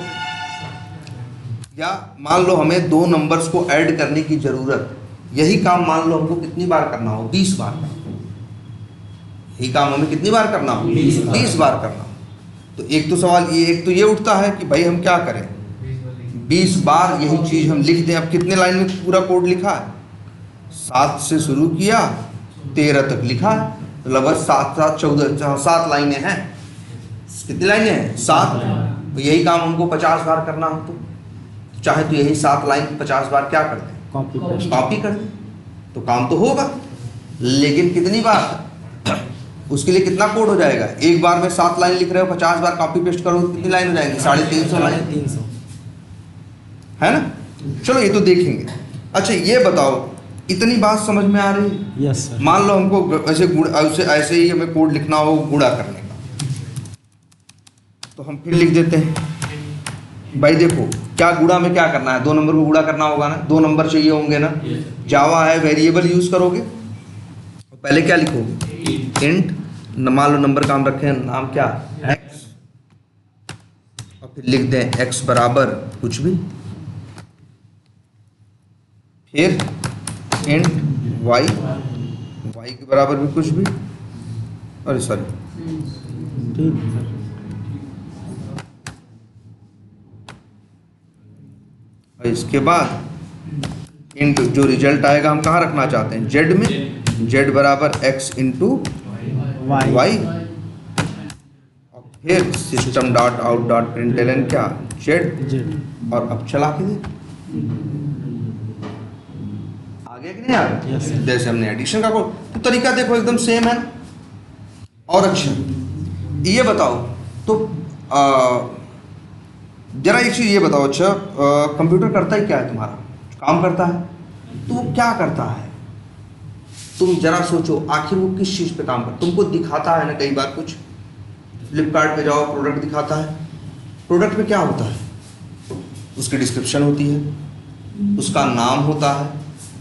या मान लो हमें 2 नंबर्स को ऐड करने की जरूरत, यही काम मान लो हमको कितनी बार करना हो, 20 बार करना हो। यही काम हमें कितनी बार करना हो, 20 बार करना हो। तो एक तो सवाल ये, एक तो ये उठता है कि भाई हम क्या करें, 20 बार यही चीज हम लिख दें। अब कितने लाइन में पूरा कोड लिखा है, 7 से शुरू किया 13 तक लिखा है, तो लगभग 7 14 7 लाइनें हैं। कितनी लाइनें हैं, 7। तो यही काम हमको 50 बार करना हो तो चाहे तो यही 7 लाइन 50 बार क्या कर दें, कॉपी कर दें, तो काम तो होगा। लेकिन कितनी बार, उसके लिए कितना कोड हो जाएगा, एक बार में 7 लाइन लिख रहे हो, 50 बार कॉपी पेस्ट करो तो कितनी लाइन हो जाएंगी, 350 लाइन, 300 है ना। चलो ये तो देखेंगे। अच्छा ये बताओ, इतनी बात समझ में आ रही है। Yes sir. मान लो हमको ऐसे ही हमें कोड लिखना हो गुणा करने का, तो हम फिर लिख देते हैं। भाई देखो क्या गुणा में क्या करना है, 2 नंबर को गुणा करना होगा ना, 2 नंबर चाहिए होंगे ना। जावा है, वेरिएबल यूज करोगे, पहले क्या लिखोगे, इंट, मान लो नंबर का हम रखें नाम क्या, x, और फिर लिख दें x बराबर कुछ भी, फिर इंट y, y के बराबर भी कुछ भी, अरे सॉरी, ठीक है सर। और इसके बाद इंट जो रिजल्ट आएगा हम कहाँ रखना चाहते हैं, z में, z बराबर x इंटू y, और फिर system dot out dot println क्या, z। और अब चला के दे, आ गया कि नहीं आ गया। Yes, sir. जैसे हमने एडिशन का कोड, तो तरीका देखो एकदम सेम है ना। और अच्छा ये बताओ तो जरा एक चीज ये बताओ, अच्छा कंप्यूटर करता ही क्या है, तुम्हारा काम करता है, तो वो क्या करता है, तुम जरा सोचो, आखिर वो किस चीज़ पे काम करता है। तुमको दिखाता है ना कई बार, कुछ फ्लिपकार्ट पे जाओ प्रोडक्ट दिखाता है, प्रोडक्ट में क्या होता है, उसकी डिस्क्रिप्शन होती है, उसका नाम होता है,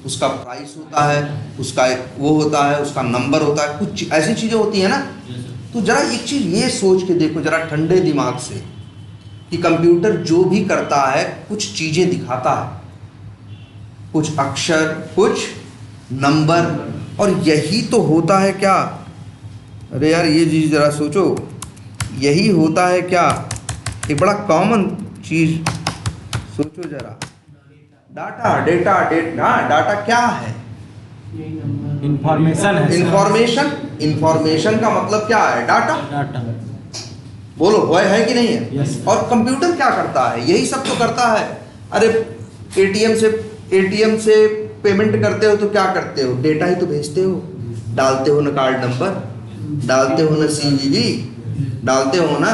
उसका प्राइस होता है, उसका वो होता है, उसका नंबर होता है, कुछ ऐसी चीज़ें होती है ना। तो जरा एक चीज़ ये सोच के देखो जरा ठंडे दिमाग से, कि कंप्यूटर जो भी करता है कुछ चीज़ें दिखाता है, कुछ अक्षर, कुछ नंबर, और यही तो होता है क्या, अरे यार ये चीज़ ज़रा सोचो, यही होता है क्या, एक बड़ा कॉमन चीज़ सोचो ज़रा, डाटा डेटा डेटा डाटा क्या है, इंफॉर्मेशन है। इंफॉर्मेशन। इंफॉर्मेशन का मतलब क्या है, डाटा। डाटा। बोलो वह है कि नहीं है? Yes. और कंप्यूटर क्या करता है, यही सब तो करता है। अरे एटीएम से पेमेंट करते हो तो क्या करते हो, डेटा ही तो भेजते हो, डालते हो ना कार्ड नंबर, डालते हो ना सीवीवी, डालते हो ना,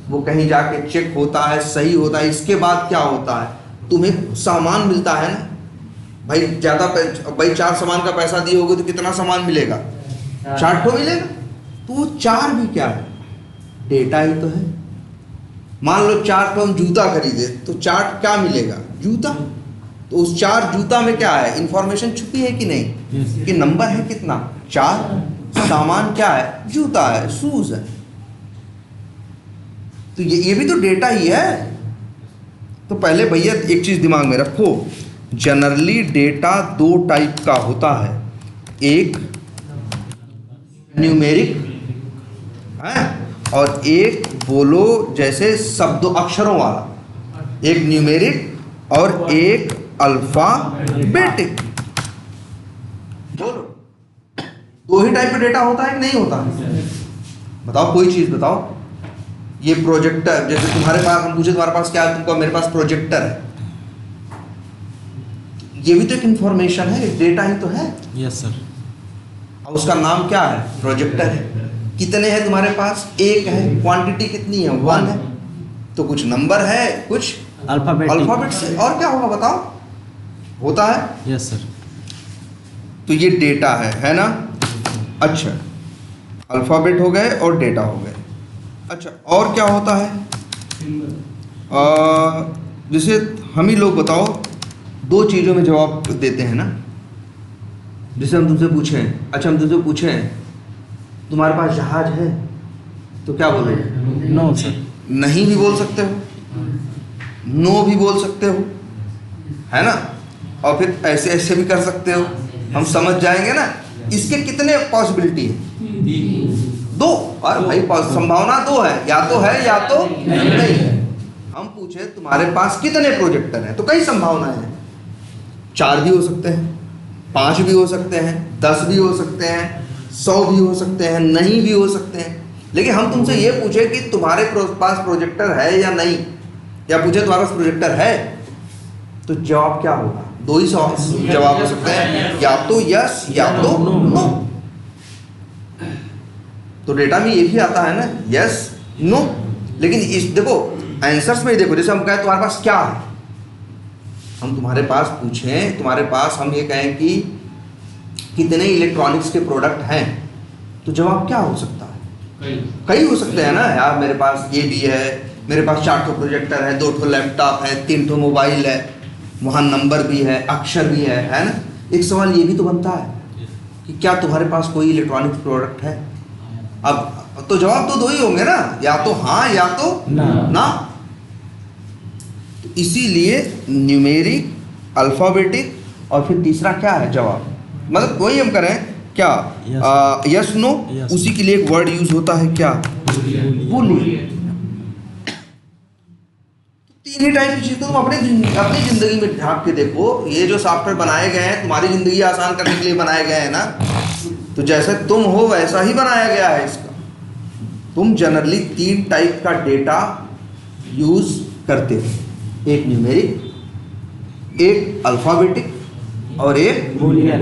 वो कहीं जाके चेक होता है, सही होता है। इसके बाद क्या होता है, तुम्हें सामान मिलता है ना भाई, भाई 4 सामान का पैसा दिए होगे तो कितना सामान मिलेगा, 4 ठो मिलेगा। तो वो 4 भी क्या है, डेटा ही तो है। मान लो 4 ठो हम जूता खरीदे तो 4 क्या मिलेगा, जूता। तो उस 4 जूता में क्या है, इंफॉर्मेशन छुपी है कि नहीं, Yes. कि नंबर है कितना 4, सामान क्या है, जूता है, शूज है। तो ये भी तो डेटा ही है। तो पहले भैया एक चीज दिमाग में रखो, जनरली डेटा 2 टाइप का होता है, एक न्यूमेरिक है और एक बोलो जैसे शब्दों अक्षरों वाला, एक न्यूमेरिक और एक अल्फाबेटिक। बोलो 2 ही टाइप का डेटा होता है कि नहीं होता है? बताओ कोई चीज बताओ। ये प्रोजेक्टर, जैसे तुम्हारे पास, हम पूछे तुम्हारे पास क्या है, तुमको मेरे पास प्रोजेक्टर है, ये भी तो एक इंफॉर्मेशन है, एक डेटा ही तो है। Yes sir. और उसका नाम क्या है, प्रोजेक्टर है। कितने हैं तुम्हारे पास, एक है, क्वांटिटी कितनी है, 1 है। तो कुछ नंबर है, कुछ अल्फाबेट से, और क्या होगा बताओ, होता है। Yes sir. तो ये डेटा है ना। अच्छा, अल्फाबेट हो गए और डेटा हो गए। अच्छा, और क्या होता है, जैसे हम ही लोग बताओ 2 चीज़ों में जवाब देते हैं ना। जैसे हम तुमसे पूछें, अच्छा हम तुमसे पूछें तुम्हारे पास जहाज है, तो क्या बोलोगे, नो सर। नहीं भी बोल सकते हो, नो भी बोल सकते हो, है ना। और फिर ऐसे ऐसे भी कर सकते हो, हम समझ जाएंगे ना। इसके कितने पॉसिबिलिटी है, 2। और भाई संभावना 2 है, या तो है या तो नहीं है। हम पूछे तुम्हारे पास कितने प्रोजेक्टर हैं, तो कई संभावनाएं हैं, 4 भी हो सकते हैं, 5 भी हो सकते हैं, 10 भी हो सकते हैं, 100 भी हो सकते हैं, नहीं भी हो सकते हैं। लेकिन हम तुमसे ये पूछे कि तुम्हारे पास प्रोजेक्टर है या नहीं, या पूछे तुम्हारे पास प्रोजेक्टर है, तो जवाब क्या होगा, 2 ही जवाब हो सकते हैं, या तो यस या तो नो। तो डेटा में ये भी आता है ना, यस नो। लेकिन इस देखो आंसर्स में ही देखो, जैसे हम कहें तुम्हारे पास क्या है, हम तुम्हारे पास पूछें, तुम्हारे पास हम ये कहें कि कितने इलेक्ट्रॉनिक्स के प्रोडक्ट हैं, तो जवाब क्या हो सकता है, कई हो सकते हैं ना यार। मेरे पास ये भी है, मेरे पास 4 ठो प्रोजेक्टर है, 2 ठो लैपटॉप है, 3 ठो मोबाइल है, वहाँ नंबर भी है, अक्षर भी है ना। एक सवाल ये भी तो बनता है कि क्या तुम्हारे पास कोई इलेक्ट्रॉनिक्स प्रोडक्ट है। अब तो जवाब तो 2 ही होंगे ना, या तो हाँ या तो ना। तो इसीलिए न्यूमेरिक, अल्फाबेटिक और फिर तीसरा क्या है जवाब, मतलब वही हम करें क्या, यस नो। उसी के लिए एक वर्ड यूज होता है क्या, बुलियन। 3 ही टाइप की चीज तो तुम अपनी जिंदगी में झांक के देखो। ये जो सॉफ्टवेयर बनाए गए हैं तुम्हारी जिंदगी आसान करने के लिए बनाए गए हैं ना, तो जैसे तुम हो वैसा ही बनाया गया है इसका। तुम जनरली 3 टाइप का डेटा यूज करते हो, एक न्यूमेरिक, एक अल्फाबेटिक और एक बुलियन।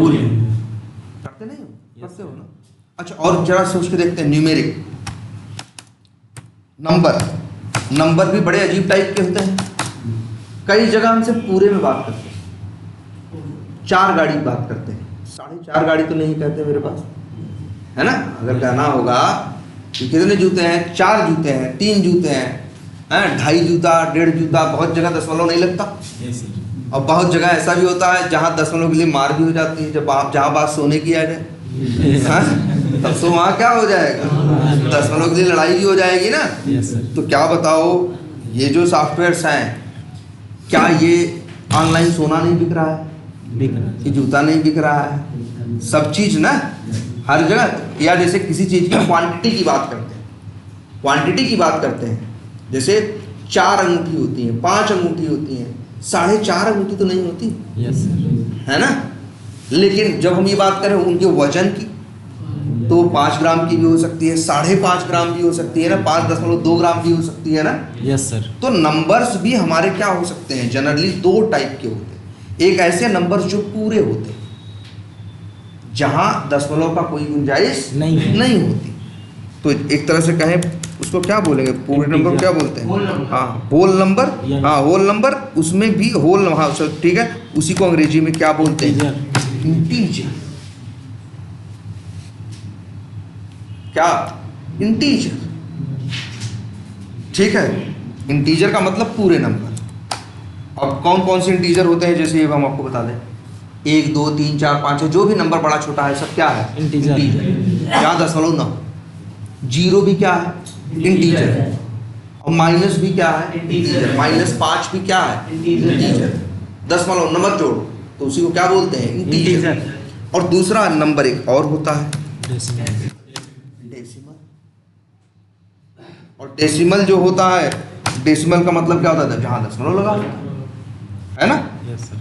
करते नहीं हो, करते हो ना। अच्छा, और जरा सोच के देखते हैं, न्यूमेरिक नंबर भी बड़े अजीब टाइप के होते हैं। कई जगह हमसे पूरे में बात करते हैं, 4 गाड़ी बात करते हैं, 4.5 गाड़ी तो नहीं कहते मेरे पास, है ना। अगर कहना होगा कि कितने जूते हैं, 4 जूते हैं, 3 जूते हैं, 2.5 जूता, 1.5 जूता, बहुत जगह दशमलव नहीं लगता। और बहुत जगह ऐसा भी होता है जहाँ दशमलव के लिए मार भी हो जाती है, जहाँ बात सोने की आ जाए तब तो वहाँ क्या हो जाएगा, दशमलव के लिए लड़ाई भी हो जाएगी ना। तो क्या बताओ, ये जो सॉफ्टवेयर्स हैं, क्या ये ऑनलाइन सोना नहीं बिक रहा है, ये जूता नहीं बिक रहा है, सब चीज ना, हर जगह। या जैसे किसी चीज की क्वांटिटी की बात करते हैं, क्वांटिटी की बात करते हैं, जैसे 4 अंगूठी होती हैं, 5 अंगूठी होती हैं, 4.5 अंगूठी तो नहीं होती, यस सर। है ना। लेकिन जब हम ये बात करें उनके वजन की, तो 5 ग्राम की भी हो सकती है, 5.5 ग्राम भी हो सकती है ना, 5.2 ग्राम भी हो सकती है ना। Yes sir. तो नंबर्स भी हमारे क्या हो सकते हैं, जनरली 2 टाइप के होते हैं। एक ऐसे नंबर्स जो पूरे होते हैं, जहां दशमलव का कोई गुंजाइश नहीं होती। तो एक तरह से कहें उसको क्या बोलेंगे, पूरे नंबर को क्या बोलते हैं, हाँ होल नंबर, हाँ होल नंबर। उसमें भी होल, हाँ ठीक है, उसी को अंग्रेजी में क्या बोलते हैं, इंटीजर। क्या, इंटीजर, ठीक है। इंटीजर का मतलब पूरे नंबर। अब कौन कौन से इंटीजर होते हैं, जैसे हम आपको बता दें, 1 2 3 4 5 है, जो भी नंबर बड़ा छोटा है सब क्या है, इंटीजर। यहाँ दशमलव ना, जीरो भी क्या है, इंटीजर। और माइनस भी क्या है, इंटीजर। -5 भी क्या है, इंटीजर। दशमलव नंबर जोड़ो तो उसी को क्या बोलते हैं, इंटीजर। और दूसरा नंबर एक और होता है, डेसिमल। और डेसिमल जो होता है, डेसिमल का मतलब क्या होता है, जहां दशमलव लगा होता है ना। Yes sir.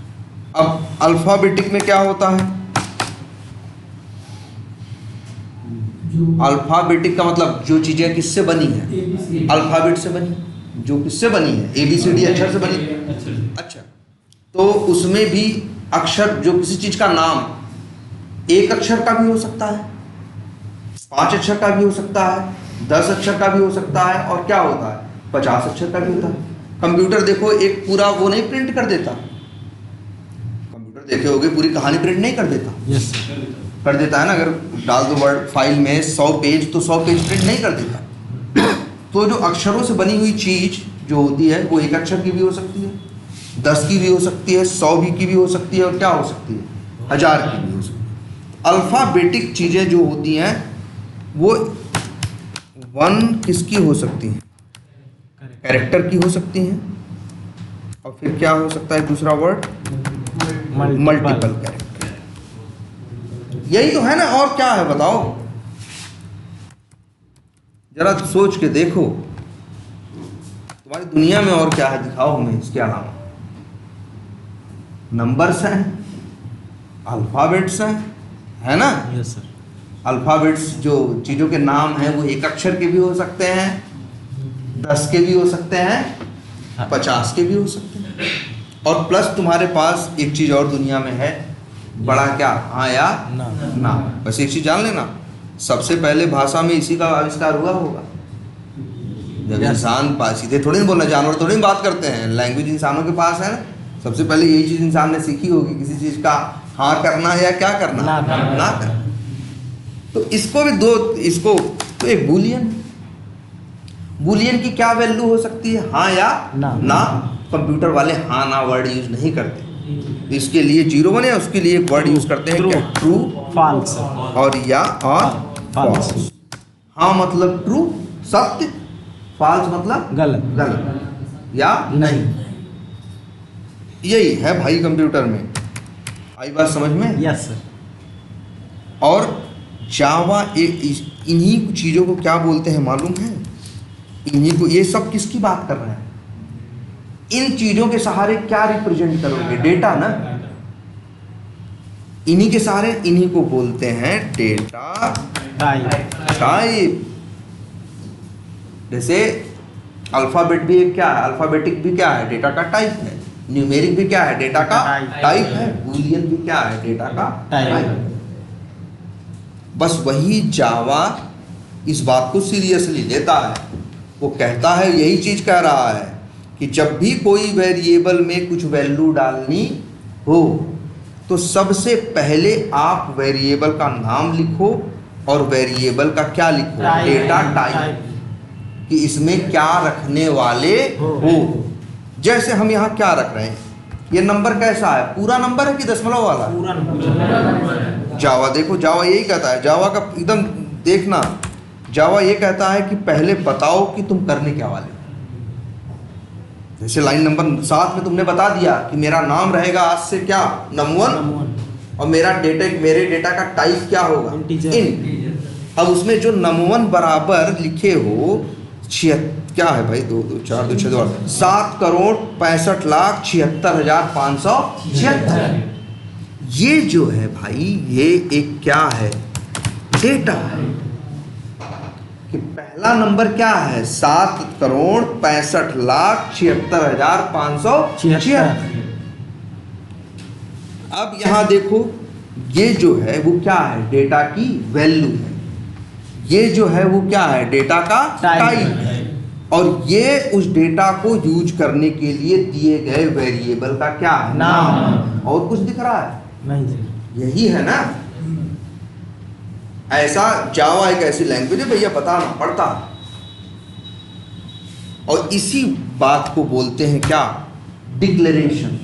अब अल्फाबेटिक में क्या होता है, अल्फाबेटिक का मतलब जो चीजें किससे बनी है, अल्फाबेट से बनी, जो किससे बनी है, ABCD अक्षर से बनी। अच्छा, तो उसमें भी अक्षर, जो किसी चीज का नाम 1 अक्षर का भी हो सकता है, 5 अक्षर का भी हो सकता है, 10 अक्षर का भी हो सकता है, और क्या होता है, 50 अक्षर का भी होता है। कंप्यूटर देखो एक पूरा वो नहीं प्रिंट कर देता, कंप्यूटर देखे होगे पूरी कहानी प्रिंट नहीं कर देता। Yes sir. कर देता है ना, अगर डाल दो वर्ड फाइल में 100 पेज, तो 100 पेज प्रिंट नहीं कर देता। तो जो अक्षरों से बनी हुई चीज जो होती है, वो 1 अक्षर की भी हो सकती है, 10 की भी हो सकती है, 100 की भी हो सकती है, और क्या हो सकती है, 1000 की भी हो सकती है। अल्फाबेटिक चीजें जो होती हैं वो 1 किसकी हो सकती हैं, कैरेक्टर की हो सकती हैं। और फिर क्या हो सकता है दूसरा वर्ड, मल्टीपल कैरेक्टर। यही तो है ना, और क्या है बताओ, जरा सोच के देखो तुम्हारी दुनिया में और क्या है, दिखाओ हमें इसके अलावा। नंबर्स हैं, अल्फाबेट्स हैं, है ना। Yes sir. अल्फाबेट्स जो चीजों के नाम हैं वो 1 अक्षर के भी हो सकते हैं, 10 के भी हो सकते हैं, 50 के भी हो सकते हैं। और प्लस तुम्हारे पास एक चीज और दुनिया में है, बड़ा क्या, हाँ या ना। बस एक चीज जान लेना, सबसे पहले भाषा में इसी का आविष्कार हुआ होगा। जब इंसान पास, सीधे थोड़ी ना बोलना, जानवर थोड़ी ना बात करते हैं, लैंग्वेज इंसानों के पास है ना। सबसे पहले यही चीज इंसान ने सीखी होगी, किसी चीज का हाँ करना या क्या करना, ना करना। तो इसको भी इसको तो एक बुलियन की क्या वैल्यू हो सकती है, हाँ या ना। कंप्यूटर वाले हाँ ना वर्ड यूज नहीं करते, इसके लिए 0 1 है, उसके लिए एक वर्ड यूज करते हैं, क्या, ट्रू, फॉल्स, और या और फॉल्स। हाँ मतलब ट्रू सत्य, फॉल्स मतलब गलत या नहीं। यही है भाई कंप्यूटर में, आई बात समझ में। Yes sir. और जावा इन्हीं चीजों को क्या बोलते हैं मालूम है, इन्हीं को, ये सब किसकी बात कर रहे हैं, इन चीजों के सहारे क्या रिप्रेजेंट करोगे, डेटा ना। इन्हीं के सहारे, इन्हीं को बोलते हैं डेटा टाइप। जैसे अल्फाबेट भी एक क्या है, अल्फाबेटिक भी क्या है, डेटा का टाइप है। न्यूमेरिक भी क्या है, डेटा का टाइप है। बूलियन भी क्या है, डेटा का टाइप है। बस वही जावा इस बात को सीरियसली लेता है, वो कहता है, यही चीज कह रहा है कि जब भी कोई वेरिएबल में कुछ वैल्यू डालनी हो तो सबसे पहले आप वेरिएबल का नाम लिखो और वेरिएबल का क्या लिखो, डेटा टाइप, कि इसमें क्या रखने वाले हो। जैसे हम यहाँ क्या रख रहे हैं, ये नंबर कैसा है, पूरा नंबर है कि दशमलव वाला, पूरा नंबर। जावा देखो, जावा यही कहता है, जावा का एकदम देखना, जावा ये कहता है कि पहले बताओ कि तुम करने क्या वाले हो। जैसे लाइन नंबर 7 में तुमने बता दिया कि मेरा नाम रहेगा आज से क्या, नम1, और मेरे डेटा का टाइप क्या होगा? Integer। इंट। अब उसमें जो num1 बराबर लिखे हो क्या है भाई, 2 2 4 2 6 2 7,65,76,576। ये जो है भाई, ये एक क्या है? डेटा है कि पहला नंबर क्या है? 7,65,76,576। अब यहां देखो, ये जो है वो क्या है? डेटा की वैल्यू है। ये जो है वो क्या है? डेटा का टाइप। और ये उस डेटा को यूज करने के लिए दिए गए वेरिएबल का क्या है? नाम। और कुछ दिख रहा है? नहीं सर। यही है ना। ऐसा जावा एक ऐसी लैंग्वेज है भैया, बताना पड़ता है। और इसी बात को बोलते हैं क्या? डिक्लेरेशन।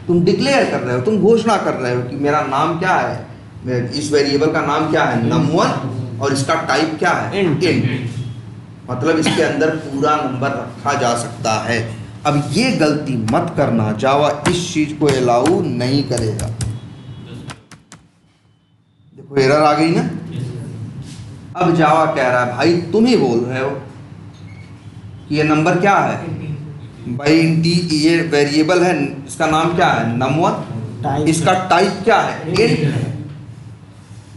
तुम डिक्लेयर कर रहे हो, तुम घोषणा कर रहे हो कि मेरा नाम क्या है, इस वेरिएबल का नाम क्या है? num1, और इसका टाइप क्या है? इंट। मतलब इसके अंदर पूरा नंबर रखा जा सकता है। अब ये गलती मत करना, जावा इस चीज को अलाउ नहीं करेगा। देखो एरर आ गई ना। अब जावा कह रहा है भाई, तुम ही बोल रहे हो कि ये नंबर क्या है भाई? ये वेरिएबल है, इसका नाम क्या है? num1। इसका टाइप क्या है? इंट।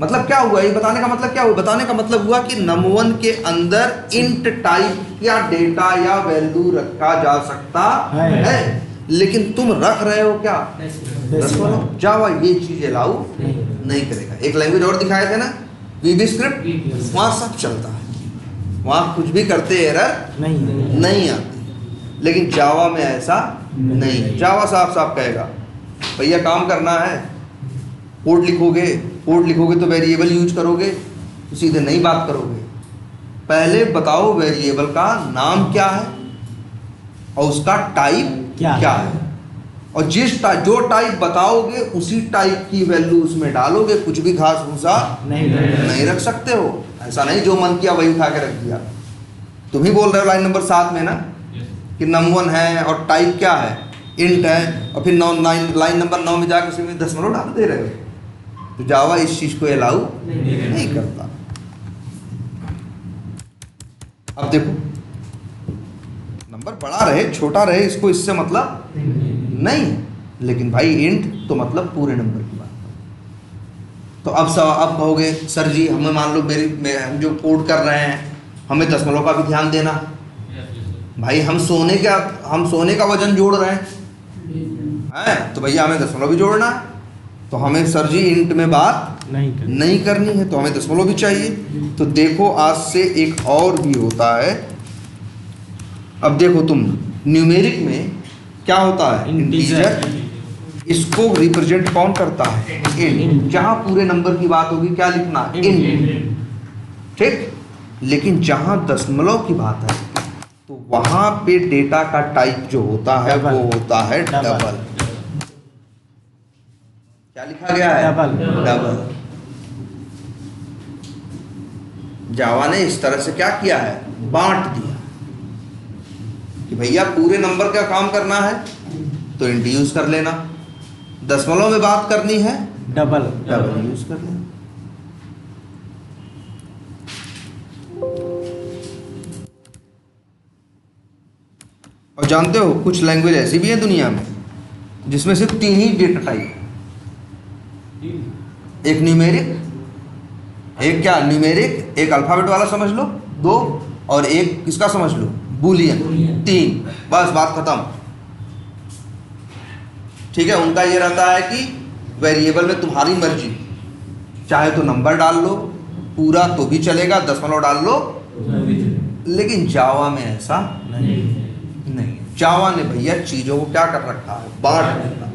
मतलब क्या हुआ? ये बताने का मतलब क्या हुआ? बताने का मतलब हुआ कि num1 के अंदर इंट टाइप या डेटा या वैल्यू रखा जा सकता है। लेकिन तुम रख रहे हो क्या? जावा ये चीज अलाउ नहीं करेगा। एक लैंग्वेज और दिखाए थे ना, VB स्क्रिप्ट, वहां सब चलता है, वहां कुछ भी करते एरर नहीं आती। लेकिन जावा में ऐसा नहीं है। जावा साफ साफ कहेगा भैया काम करना है, कोड लिखोगे तो वेरिएबल यूज करोगे, तो सीधे नहीं बात करोगे। पहले बताओ वेरिएबल का नाम क्या है और उसका टाइप क्या है, और जो टाइप बताओगे उसी टाइप की वैल्यू उसमें डालोगे। कुछ भी घास भूसा नहीं रख सकते हो। ऐसा नहीं जो मन किया वही उठा के रख दिया। तुम ही बोल रहे हो लाइन नंबर 7 में ना कि num1 है और टाइप क्या है? इंट है, और फिर लाइन नंबर 9 में जाकर उसमें दशमलव डाल दे रहे हो। तो जावा इस चीज को अलाउ नहीं करता। अब देखो, नंबर बड़ा रहे छोटा रहे, इसको इससे मतलब नहीं, लेकिन भाई इंट तो मतलब पूरे नंबर की बात। तो अब कहोगे सर जी, हमें मान लो हम जो कोड कर रहे हैं, हमें दशमलव का भी ध्यान देना। भाई हम सोने का वजन जोड़ रहे हैं, तो भैया हमें दशमलव भी जोड़ना है। तो हमें सर जी इंट में बात नहीं करनी है, तो हमें दशमलव भी चाहिए। तो देखो आज से एक और भी होता है। अब देखो तुम, न्यूमेरिक में क्या होता है? इंटीजर। इसको रिप्रेजेंट कौन करता है? इंट। जहां पूरे नंबर की बात होगी क्या लिखना? इंट। ठीक। लेकिन जहां दशमलव की बात है तो वहां पे डेटा का टाइप जो होता है वो होता है डबल। क्या लिखा गया है? डबल। जावा ने इस तरह से क्या किया है? बांट दिया कि भैया पूरे नंबर का काम करना है तो इंट यूज कर लेना, दशमलव में बात करनी है डबल यूज कर लेना। और जानते हो कुछ लैंग्वेज ऐसी भी है दुनिया में जिसमें सिर्फ 3 ही डेटा टाइप, एक न्यूमेरिक, एक क्या न्यूमेरिक, एक अल्फाबेट वाला समझ लो 2, और एक किसका समझ लो? बूलियन 3। बस बात खत्म। ठीक है। उनका ये रहता है कि वेरिएबल में तुम्हारी मर्जी, चाहे तो नंबर डाल लो पूरा तो भी चलेगा, दशमलव डाल लो। लेकिन जावा में ऐसा नहीं। जावा ने भैया चीजों को क्या कर रखा है? बांट रखा है,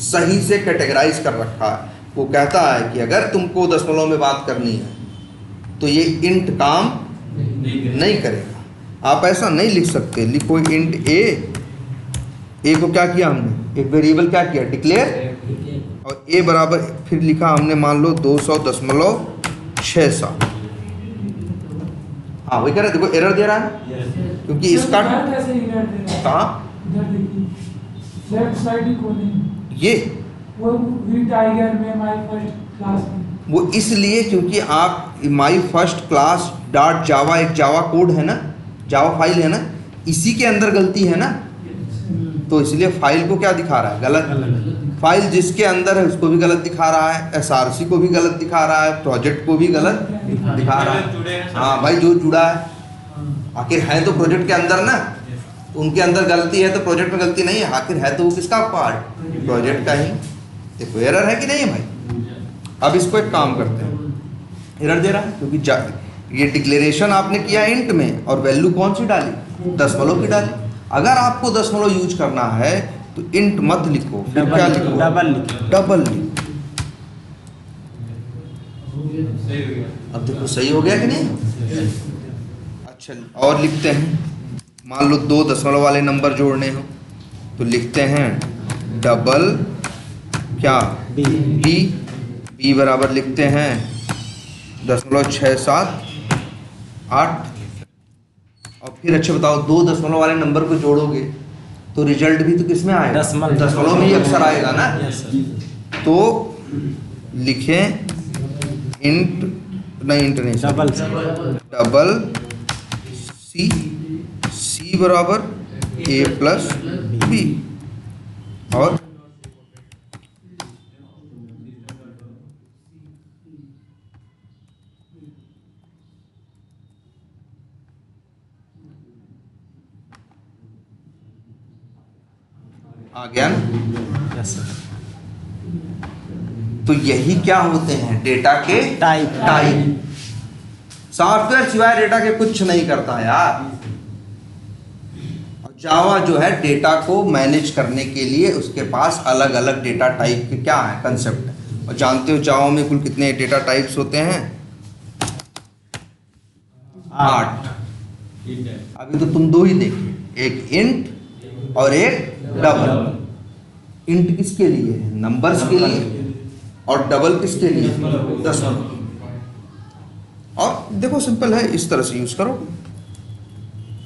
सही से कैटेगराइज कर रखा है। वो कहता है कि अगर तुमको दशमलव में बात करनी है तो ये इंट काम नहीं करेगा। आप ऐसा नहीं लिख सकते, लिखो इंट ए को क्या किया हमने? एक वेरिएबल क्या किया? डिक्लेयर, और ए बराबर फिर लिखा हमने मान लो 200.67। हाँ वही कह रहे, देखो एरर दे रहा है क्योंकि इसका कहाँ ये वो वी टाइगर में माय फर्स्ट क्लास में वो इसलिए क्योंकि आप माई फर्स्ट क्लास डॉट जावा एक जावा कोड है ना, जावा फाइल है ना, इसी के अंदर गलती है ना, तो इसलिए फाइल को क्या दिखा रहा है, गलत। फाइल जिसके अंदर है उसको भी गलत दिखा रहा है, एसआरसी को भी गलत दिखा रहा है, प्रोजेक्ट को भी गलत दिखा रहा है। हाँ भाई, जो जुड़ा है, आखिर है तो प्रोजेक्ट के अंदर ना, उनके अंदर गलती है तो प्रोजेक्ट में गलती नहीं है, आखिर है तो वो किसका पार्ट, प्रोजेक्ट का ही। देखो एरर है कि नहीं है भाई। अब इसको एक काम करते हैं, एरर दे रहा है क्योंकि ये डिक्लेरेशन आपने किया इंट में और वैल्यू कौन सी डाली, दशमलव की डाली। अगर आपको दशमलव यूज करना है तो इंट मत लिखो, फिर क्या लिखो, डबल लिखो। अब देखो सही हो गया कि नहीं। अच्छा, और लिखते हैं, मान लो 2 दशमलव वाले नंबर जोड़ने हो तो लिखते हैं डबल क्या, बी बराबर लिखते हैं 0.678। और फिर अच्छा बताओ, 2 दशमलव वाले नंबर को जोड़ोगे तो रिजल्ट भी तो किस में आएगा, दशमलव में ही अक्सर आएगा ना। तो लिखें इंट नहीं डबल सी बराबर ए प्लस बी। और आ गया ना। तो यही क्या होते हैं, डेटा के टाइप। सॉफ्टवेयर सिवाय डेटा के कुछ नहीं करता यार। और जावा जो है डेटा को मैनेज करने के लिए उसके पास अलग अलग डेटा टाइप के क्या है, कंसेप्ट है। और जानते हो जावा में कुल कितने डेटा टाइप्स होते हैं, 8। अभी तो तुम 2 ही देखे, एक इंट और एक डबल। इंट किसके लिए है, नंबर्स के लिए, और डबल किसके लिए, दशमलव। और देखो सिंपल है, इस तरह से यूज करो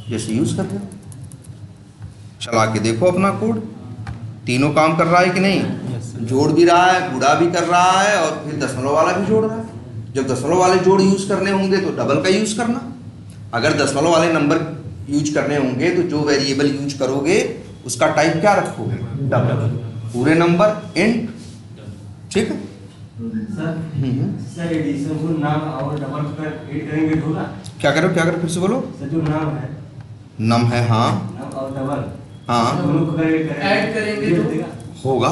जैसे यूज करते हो। चला के देखो अपना कोड, तीनों काम कर रहा है कि नहीं, जोड़ भी रहा है, गुणा भी कर रहा है, और फिर दशमलव वाला भी जोड़ रहा है। जब दशमलव वाले जोड़ यूज करने होंगे तो डबल का यूज करना। अगर दशमलव वाले नंबर यूज करने होंगे तो जो वेरिएबल यूज करोगे उसका टाइप क्या रखोगे, डबल। पूरे नंबर इंट, ठीक है। सर एडिशन को नाम और डबल कर ऐड करेंगे तो होगा। क्या करो फिर से बोलो। सर जो नाम है, नम है, हाँ नाम और डबल, हाँ, दोनों को ऐड करेंगे तो होगा।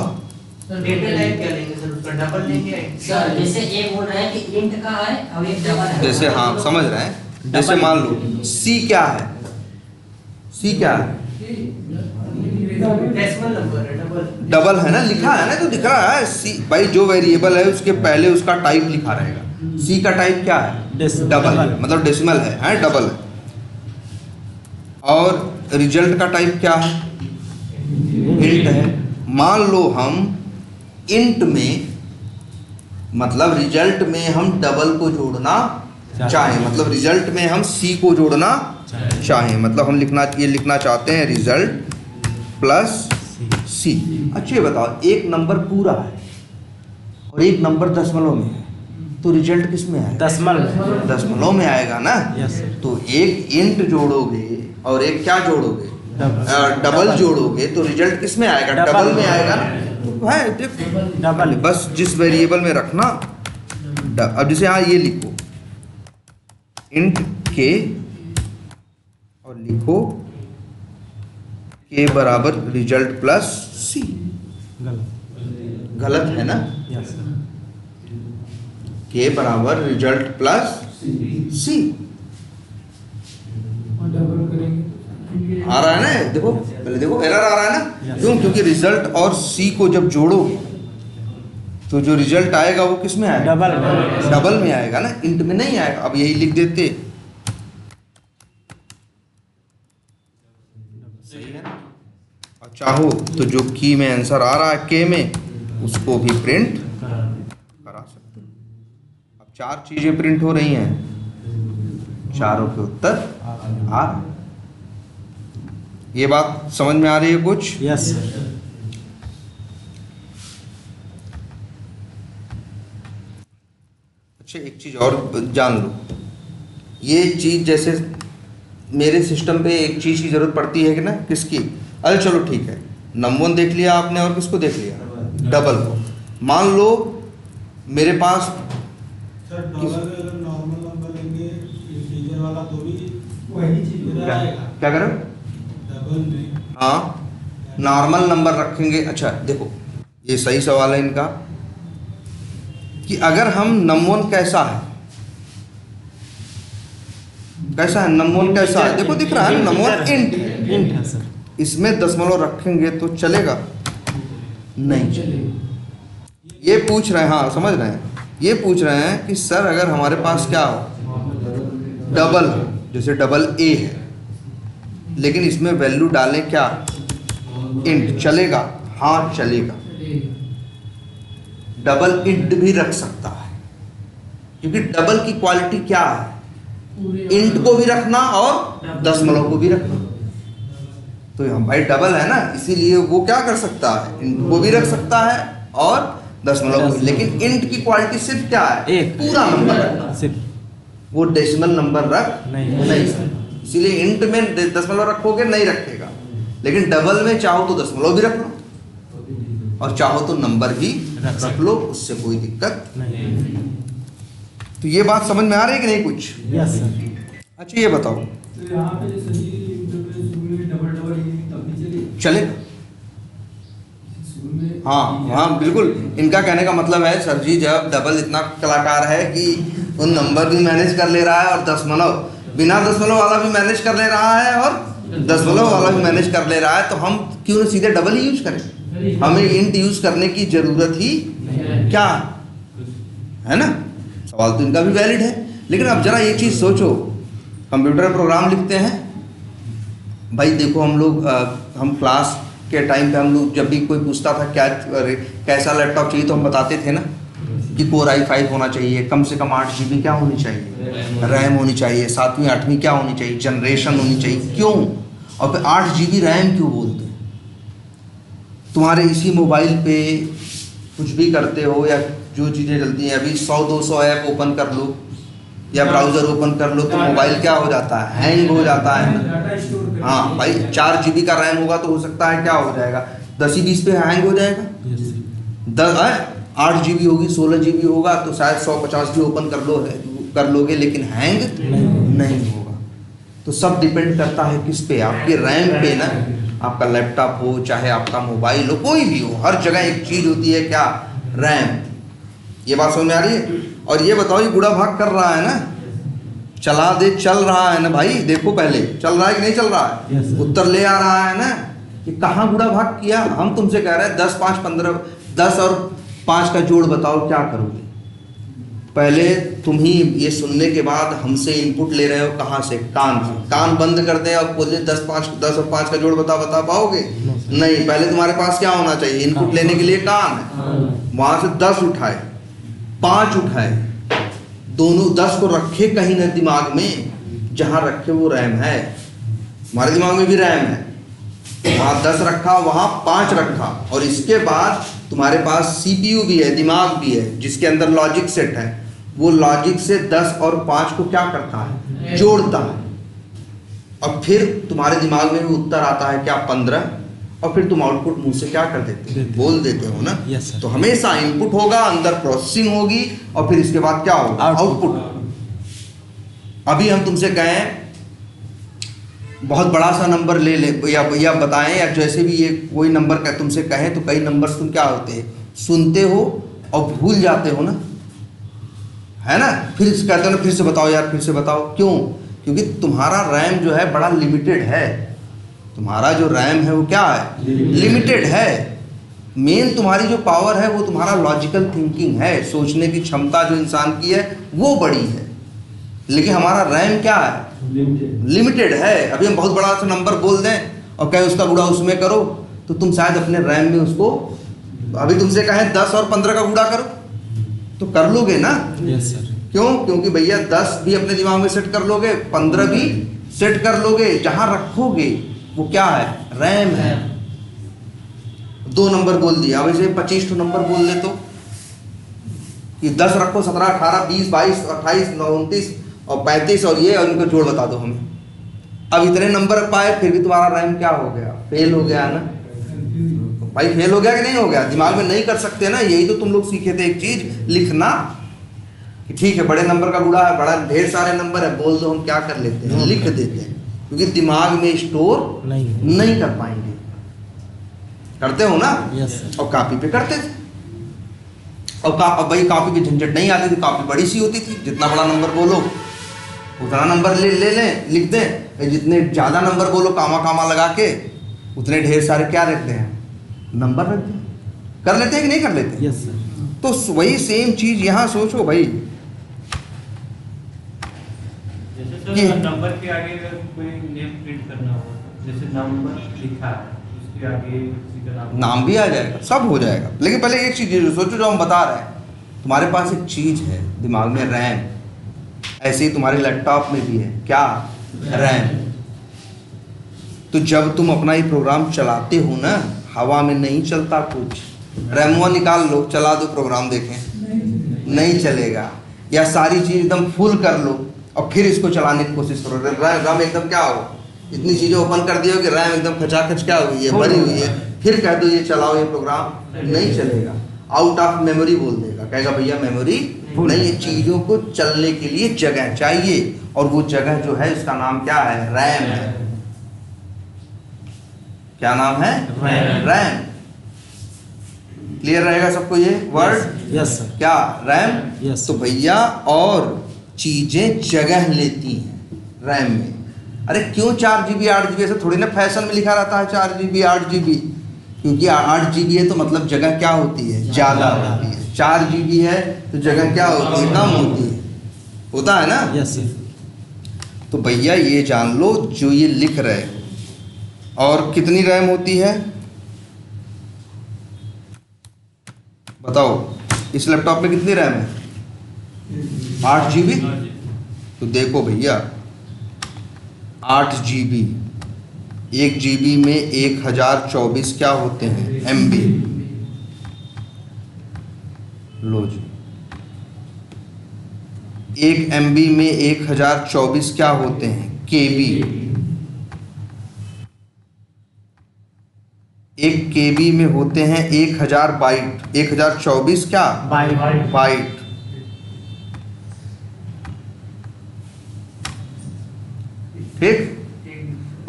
डेटा टाइप क्या लेंगे सर, उसका डबल लेंगे। सर जैसे एक बोल रहा है कि इंट का है और एक डबल है, जैसे हाँ समझ रहे हैं, जैसे मान लो सी क्या है, सी क्या है, डेसिमल नंबर है, डबल है ना, लिखा है ना, तो दिख रहा है सी। भाई जो वेरिएबल है उसके पहले उसका टाइप लिखा रहेगा। सी का टाइप क्या है, डबल, मतलब डेसिमल है, डबल है। और रिजल्ट का टाइप क्या है, इंट है। मान लो हम इंट में, मतलब रिजल्ट में हम डबल को जोड़ना चाहें, मतलब रिजल्ट में हम सी को जोड़ना चाहें, मतलब हम लिखना चाहते हैं रिजल्ट प्लस सी। अच्छा ये बताओ, एक नंबर पूरा है और एक नंबर दशमलव में है, तो रिजल्ट किस में आएगा, दशमलव में आएगा ना। तो एक इंट जोड़ोगे और एक क्या जोड़ोगे, डबल जोड़ोगे, तो रिजल्ट किस में आएगा, डबल में आएगा ना। तो है देखो डबल, बस जिस वेरिएबल में रखना। अब जैसे यहाँ ये लिखो इंट के और लिखो के बराबर रिजल्ट प्लस सी, गलत है ना। के बराबर रिजल्ट प्लस सी डबल करेंगे आ रहा है ना, देखो पहले देखो एरर आ रहा है ना, क्यों, क्योंकि रिजल्ट और सी को जब जोड़ोगे तो जो रिजल्ट आएगा वो किस में आएगा, डबल में आएगा ना, इंट में नहीं आएगा। अब यही लिख देते, सही है ना। और चाहो तो जो की में आंसर आ रहा है के में, उसको भी प्रिंट करा सकते हो। अब 4 चीजें प्रिंट हो रही हैं, चारों के उत्तर आ रहे। ये बात समझ में आ रही है कुछ? यस। अच्छा एक चीज़ और जान लो, ये चीज़ जैसे मेरे सिस्टम पे एक चीज़ की ज़रूरत पड़ती है कि ना, किसकी? अरे चलो ठीक है, नंबर 1 देख लिया आपने और किसको देख लिया? डबल को। मान लो मेरे पास सर डबल अगर नॉर्मल नंबर लेंगे इंटीजर वाला तो भी वही चीज इधर आएगा। क्या करो? डबल में हाँ, नॉर्मल नंबर रखेंगे। अच्छा देखो, ये सही सवाल है इनका कि अगर हम नंबर 1 कैसा है, कैसा है नंबर 1 कैसा है? देखो दिख रहा है नंबर 1 इंट है। इंट है सर। इसमें दशमलव रखेंगे तो चलेगा? नहीं चलेगा। ये पूछ रहे हैं, हाँ समझ रहे हैं, ये पूछ रहे हैं कि सर अगर हमारे पास क्या हो, डबल, जैसे डबल ए है, लेकिन इसमें वैल्यू डालें क्या? इंट, चलेगा? हाँ चलेगा। डबल इंट भी रख सकता है, क्योंकि डबल की क्वालिटी क्या है? इंट को भी रखना और दशमलव को भी रखना। तो हम भाई डबल है ना, इसीलिए वो क्या कर सकता है? इंट को भी रख सकता है और दशमलव को भी। लेकिन इंट की क्वालिटी सिर्फ क्या है? एक। पूरा नंबर रखना, सिर्फ वो डेसिमल नंबर रख नहीं। इसीलिए इंट में दशमलव रखोगे नहीं रखेगा, लेकिन डबल में चाहो तो दशमलव भी रख लो और चाहो तो नंबर भी रख लो, उससे कोई दिक्कत नहीं। तो ये बात समझ में आ रही है कि नहीं कुछ? Yes sir. अच्छा ये बताओ, तो यहाँ पे जो सभी इंटरप्रेट शुरू में डबल डबल तब भी चलेगा? चलेगा? शुरू में हाँ बिल्कुल। इनका कहने का मतलब है सर जी, जब डबल इतना कलाकार है कि वो नंबर भी मैनेज कर ले रहा है और दशमलव, बिना दशमलव वाला भी मैनेज कर ले रहा है और दशमलव वाला भी मैनेज कर ले रहा है, तो हम क्यों न सीधे डबल ही यूज करें? हमें इंट यूज करने की जरूरत ही क्या है ना? सवाल तो इनका भी वैलिड है। लेकिन अब जरा ये चीज़ सोचो, कंप्यूटर प्रोग्राम लिखते हैं भाई, देखो हम लोग हम क्लास के टाइम पे हम लोग जब भी कोई पूछता था क्या कैसा लैपटॉप चाहिए, तो हम बताते थे ना कि Core i5 होना चाहिए, कम से कम 8 GB क्या होनी चाहिए, रैम होनी चाहिए, 7वीं 8वीं क्या होनी चाहिए, जनरेशन होनी चाहिए। क्यों? और फिर 8 GB रैम क्यों बोलते हैं? तुम्हारे इसी मोबाइल पे कुछ भी करते हो या जो चीज़ें चलती हैं, अभी 100-200 ऐप ओपन कर लो या ब्राउज़र ओपन कर लो तो मोबाइल क्या हो जाता है? हैंग हो जाता है ना। डाटा स्टोर करके हाँ भाई, 4 GB का रैम होगा तो हो सकता है क्या हो जाएगा, 10 ही 20 पे हैंग हो जाएगा। 8 GB होगी, 16 GB होगा तो शायद 150 भी ओपन कर लोगे, लेकिन हैंग नहीं होगा। तो सब डिपेंड करता है किस पे? आपके रैम पे ना। आपका लैपटॉप हो चाहे आपका मोबाइल हो, कोई भी हो, हर जगह एक चीज़ होती है क्या? रैम। ये बात समझ में आ रही है? और ये बताओ, ये गुड़ा भाग कर रहा है ना, चला दे, चल रहा है ना भाई, देखो पहले चल रहा है कि नहीं चल रहा है? Yes, sir. उत्तर ले आ रहा है ना कि कहाँ गुड़ा भाग किया। हम तुमसे कह रहे हैं 10, 5, 15, 10 और 5 का जोड़ बताओ, क्या करोगे? पहले तुम ही ये सुनने के बाद हमसे इनपुट ले रहे हो, कहाँ से? कान से। कान बंद कर दे और बोले 10 और 5 का जोड़ बता पाओगे? नहीं, पहले तुम्हारे पास क्या होना चाहिए? इनपुट लेने के लिए कान है। वहाँ से 10 उठाए, 5 उठाए, दोनों 10 को रखे कहीं ना दिमाग में, जहाँ रखे वो रैम है। हमारे दिमाग में भी रैम है, वहाँ 10 रखा, वहाँ 5 रखा, और इसके बाद तुम्हारे पास CPU भी है, दिमाग भी है, जिसके अंदर लॉजिक सेट है। वो लॉजिक से 10 और 5 को क्या करता है? जोड़ता है। और फिर तुम्हारे दिमाग में भी उत्तर आता है क्या? 15। और फिर तुम आउटपुट मुंह से क्या कर देते हो? बोल देते हो ना। Yes, sir. तो हमेशा इनपुट होगा, अंदर प्रोसेसिंग होगी, और फिर इसके बाद क्या होगा? आउटपुट। अभी हम तुमसे कहें बहुत बड़ा सा नंबर ले ले या बताएं, या जैसे भी ये कोई नंबर का तुमसे कहें, तो कई नंबर्स तुम क्या होते हैं? सुनते हो और भूल जाते हो ना, है ना? फिर कहते हो ना, फिर से बताओ यार, फिर से बताओ। क्यों? क्योंकि तुम्हारा रैम जो है बड़ा लिमिटेड है। तुम्हारा जो रैम है वो क्या है? लिमिटेड है। मेन तुम्हारी जो पावर है वो तुम्हारा लॉजिकल थिंकिंग है, सोचने की क्षमता जो इंसान की है वो बड़ी है, लेकिन हमारा रैम क्या है? लिमिटेड है। अभी हम बहुत बड़ा सा नंबर बोल दें और कहें उसका गुणा उसमें करो, तो तुम शायद अपने रैम में उसको, अभी तुमसे कहें 10 और 15 का गुणा करो तो कर लोगे ना? Yes sir. क्यों? क्योंकि भैया 10 भी अपने दिमाग में सेट कर लोगे, 15 भी सेट कर लोगे, जहां रखोगे वो क्या है? रैम है। 2 नंबर बोल दिया, अब इसे 25 नंबर बोल दे तो कि 10 रखो, 17, 18, 20, 22, 28, 29 और 35 और ये, और इनको जोड़ बता दो हमें। अब इतने नंबर पाए फिर भी तुम्हारा रैम क्या हो गया, फेल हो गया ना भाई। फेल हो गया कि नहीं हो गया, दिमाग में नहीं कर सकते ना। यही तो तुम लोग सीखे थे एक चीज, लिखना कि ठीक है बड़े नंबर का गुणा है, बड़ा ढेर सारे नंबर है, बोल दो, हम क्या कर लेते हैं, लिख देते हैं, क्योंकि दिमाग में स्टोर नहीं कर पाएंगे। करते हो ना? Yes sir. और कॉपी पे करते थे, और अब भाई कॉपी की झंझट नहीं आती थी, कॉपी बड़ी सी होती थी, जितना बड़ा नंबर बोलो उतना नंबर ले लें, लिख दें। जितने ज़्यादा नंबर बोलो कामा कामा लगा के, उतने ढेर सारे क्या रखते हैं, नंबर रखते हैं। कर लेते हैं कि नहीं कर लेते? Yes sir. तो वही सेम चीज यहाँ सोचो भाई, जैसे सर अगर नंबर के आगे अगर कोई नेम प्रिंट करना हो, जैसे नंबर लिखा है उसके आगे किसी का नाम भी आ जाएगा, सब हो जाएगा। लेकिन पहले एक चीज सोचो जो हम बता रहे हैं, तुम्हारे पास एक चीज है दिमाग में, रैम। ऐसे ही तुम्हारे लैपटॉप में भी है क्या, रैम। तो जब तुम अपना ये प्रोग्राम चलाते हो ना, हवा में नहीं चलता कुछ, रैमवा निकाल लो, चला दो प्रोग्राम, देखें नहीं चलेगा। या सारी चीज एकदम फुल कर लो और फिर इसको चलाने की कोशिश करो, रैम एकदम क्या हो, इतनी चीजें ओपन कर दियो कि रैम एकदम खचाखच क्या हुई है, भरी हुई है, फिर कह दो ये चलाओ ये प्रोग्राम, नहीं चलेगा, आउट ऑफ मेमोरी बोल देगा, कहेगा भैया मेमोरी नहीं है। चीजों को चलने के लिए जगह चाहिए, और वो जगह जो है उसका नाम क्या है, रैम है। क्या नाम है, रैम। क्लियर रहेगा सबको ये वर्ड? Yes sir. क्या, रैम? यस। तो भैया और चीजें जगह लेती हैं रैम में। अरे क्यों 4 GB 8 GB, ऐसे थोड़ी ना फैशन में लिखा रहता है 4 GB 8 GB, क्योंकि 8 GB है तो मतलब जगह क्या होती है, ज़्यादा होती है। 4 GB है तो जगह क्या होती है, कम होती है, होता है ना? Yes sir. तो भैया ये जान लो जो ये लिख रहे हो, और कितनी रैम होती है बताओ, इस लैपटॉप में कितनी रैम है, 8 GB। तो देखो भैया 8 GB, 1 GB में 1024 क्या होते हैं, MB। लो जी, 1 MB में 1024 क्या होते हैं, KB। 1 KB में होते हैं 1000 बाइट, 1024 क्या बाइट। ठीक,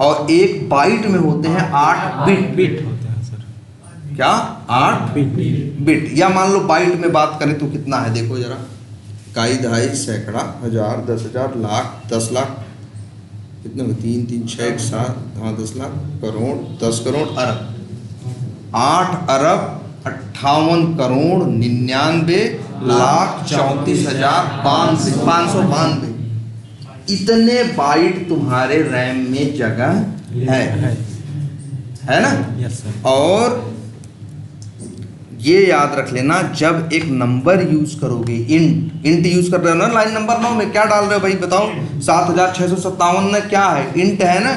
और 1 बाइट में होते हैं 8 बिट होते हैं सर। क्या, 8 बिट। या मान लो बाइट में बात करें तो कितना है, देखो जरा, इकाई, दहाई, सैकड़ा, हजार, 10,000, लाख, 10 लाख, कितने में, 3 3 6 1 7, हाँ 10 लाख, करोड़, 10 करोड़, अरब, 8 अरब 58 करोड़ 99 लाख 34,592। इतने बाइट तुम्हारे रैम में जगह है ना? Yes sir. और ये याद रख लेना, जब एक नंबर यूज करोगे, इंट यूज कर रहे हो ना लाइन नंबर 9 में, क्या डाल रहे हो भाई बताओ, 7657 में क्या है, इंट है ना।